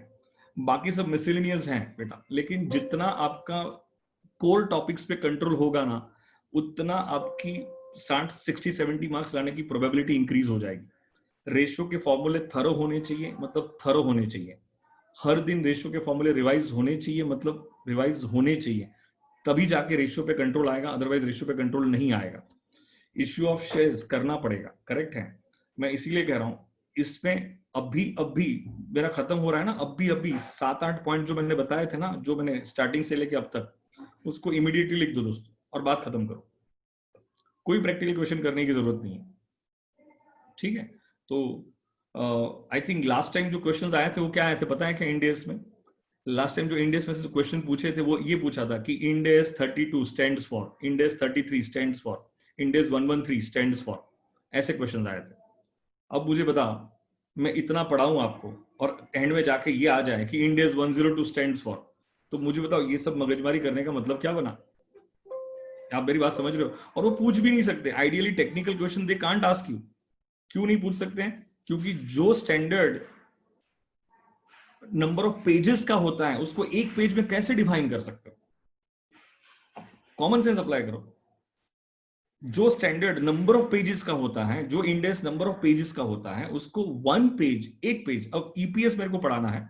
बाकी सब मिसलेनियस हैं बेटा, लेकिन जितना आपका कोर टॉपिक्स पे कंट्रोल होगा ना, उतना आपकी 60-70 मार्क्स लाने की प्रोबेबिलिटी इंक्रीज हो जाएगी। रेशियो के फॉर्मूले थरो होने चाहिए, मतलब थरो होने चाहिए। हर दिन रेशियो के फॉर्मूले रिवाइज होने चाहिए, मतलब रिवाइज होने चाहिए, तभी जाके रेशियो पे कंट्रोल आएगा, अदरवाइज रेशियो पे कंट्रोल नहीं आएगा। इश्यू ऑफ शेयर्स करना पड़ेगा। करेक्ट है, मैं इसीलिए कह रहा हूं इसमें अभी अभी मेरा खत्म हो रहा है ना, अभी 7-8 पॉइंट जो मैंने बताए थे ना, जो मैंने स्टार्टिंग से लेके अब तक, उसको इमीडिएटली लिख दो दोस्तों और बात खत्म करो। कोई प्रैक्टिकल क्वेश्चन करने की जरूरत नहीं है। ठीक है, तो आई थिंक लास्ट टाइम जो क्वेश्चंस आए थे वो क्या आए थे पता है क्या, इंडेस में लास्ट टाइम जो इंडेस में से क्वेश्चन पूछे थे वो ये पूछा था कि index 32 stands for, index 33 stands for, index 113 stands for, ऐसे क्वेश्चंस आए थे। अब मुझे बताओ, मैं इतना पढ़ाऊं आपको और एंड में जाके ये आ जाए कि इंडेस 102 स्टैंड्स फॉर, तो मुझे बताओ ये सब मगजमारी करने का मतलब क्या बना। आप मेरी बात समझ रहे हो, और वो पूछ भी नहीं सकते। Ideally technical question they can't ask you. क्यों नहीं पूछ सकते हैं, क्योंकि जो स्टैंडर्ड नंबर ऑफ पेजेस का होता है उसको एक पेज में कैसे डिफाइन कर सकते हो, कॉमन सेंस अप्लाई करो। जो स्टैंडर्ड नंबर ऑफ पेजेस का होता है, जो इंडेक्स नंबर ऑफ पेजेस का होता है, उसको वन पेज, एक पेज। अब ईपीएस मेरे को पढ़ाना है,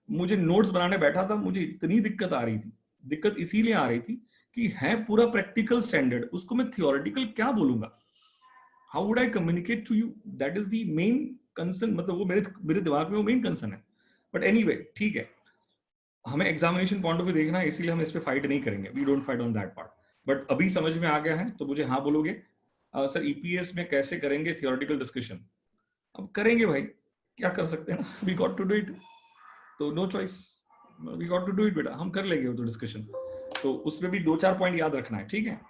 मुझे नोट्स बनाने बैठा था, मुझे इतनी दिक्कत आ रही थी, दिक्कत इसीलिए आ रही थी कि है पूरा प्रैक्टिकल स्टैंडर्ड, उसको मैं थियोरेटिकल क्या बोलूंगा, how would I communicate to you, that is the main concern. मतलब वो मेरे दिमाग में वो मेन कंसर्न है। बट एनीवे ठीक है, हमें एग्जामिनेशन पॉइंट ऑफ व्यू देखना है, इसीलिए हम इस पे फाइट नहीं करेंगे, we don't fight on that part. But अभी समझ में आ गया है तो मुझे हाँ बोलोगे। सर ईपीएस में कैसे करेंगे थियोरेटिकल डिस्कशन, अब करेंगे भाई, क्या कर सकते हैं ना, we got to do it, तो no choice, we got to do it बेटा, हम कर लेंगे वो तो डिस्कशन। तो उसमें भी 2-4 पॉइंट याद रखना है, ठीक है।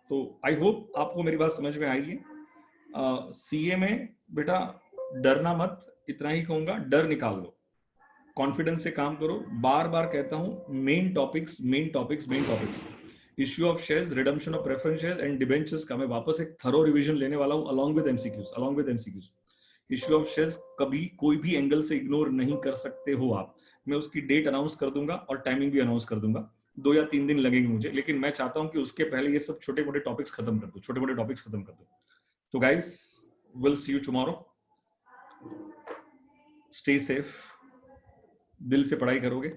तो आई होप आपको मेरी बात समझ में आई है। सीए में बेटा डरना मत, इतना ही कहूंगा, डर निकाल लो, कॉन्फिडेंस से काम करो। बार बार कहता हूं, main topics main topics main topics, issue of shares, redemption of preference shares and debentures का मैं वापस एक थरो रिवीजन लेने वाला हूं along with MCQs. Issue of shares कभी कोई भी एंगल से इग्नोर नहीं कर सकते हो आप। मैं उसकी डेट अनाउंस कर दूंगा और टाइमिंग भी अनाउंस कर दूंगा। 2 या 3 दिन लगेंगे मुझे, लेकिन मैं चाहता हूं कि उसके पहले ये सब छोटे मोटे टॉपिक्स खत्म कर दो। तो guys, will see you tomorrow. Stay safe, दिल से पढ़ाई करोगे,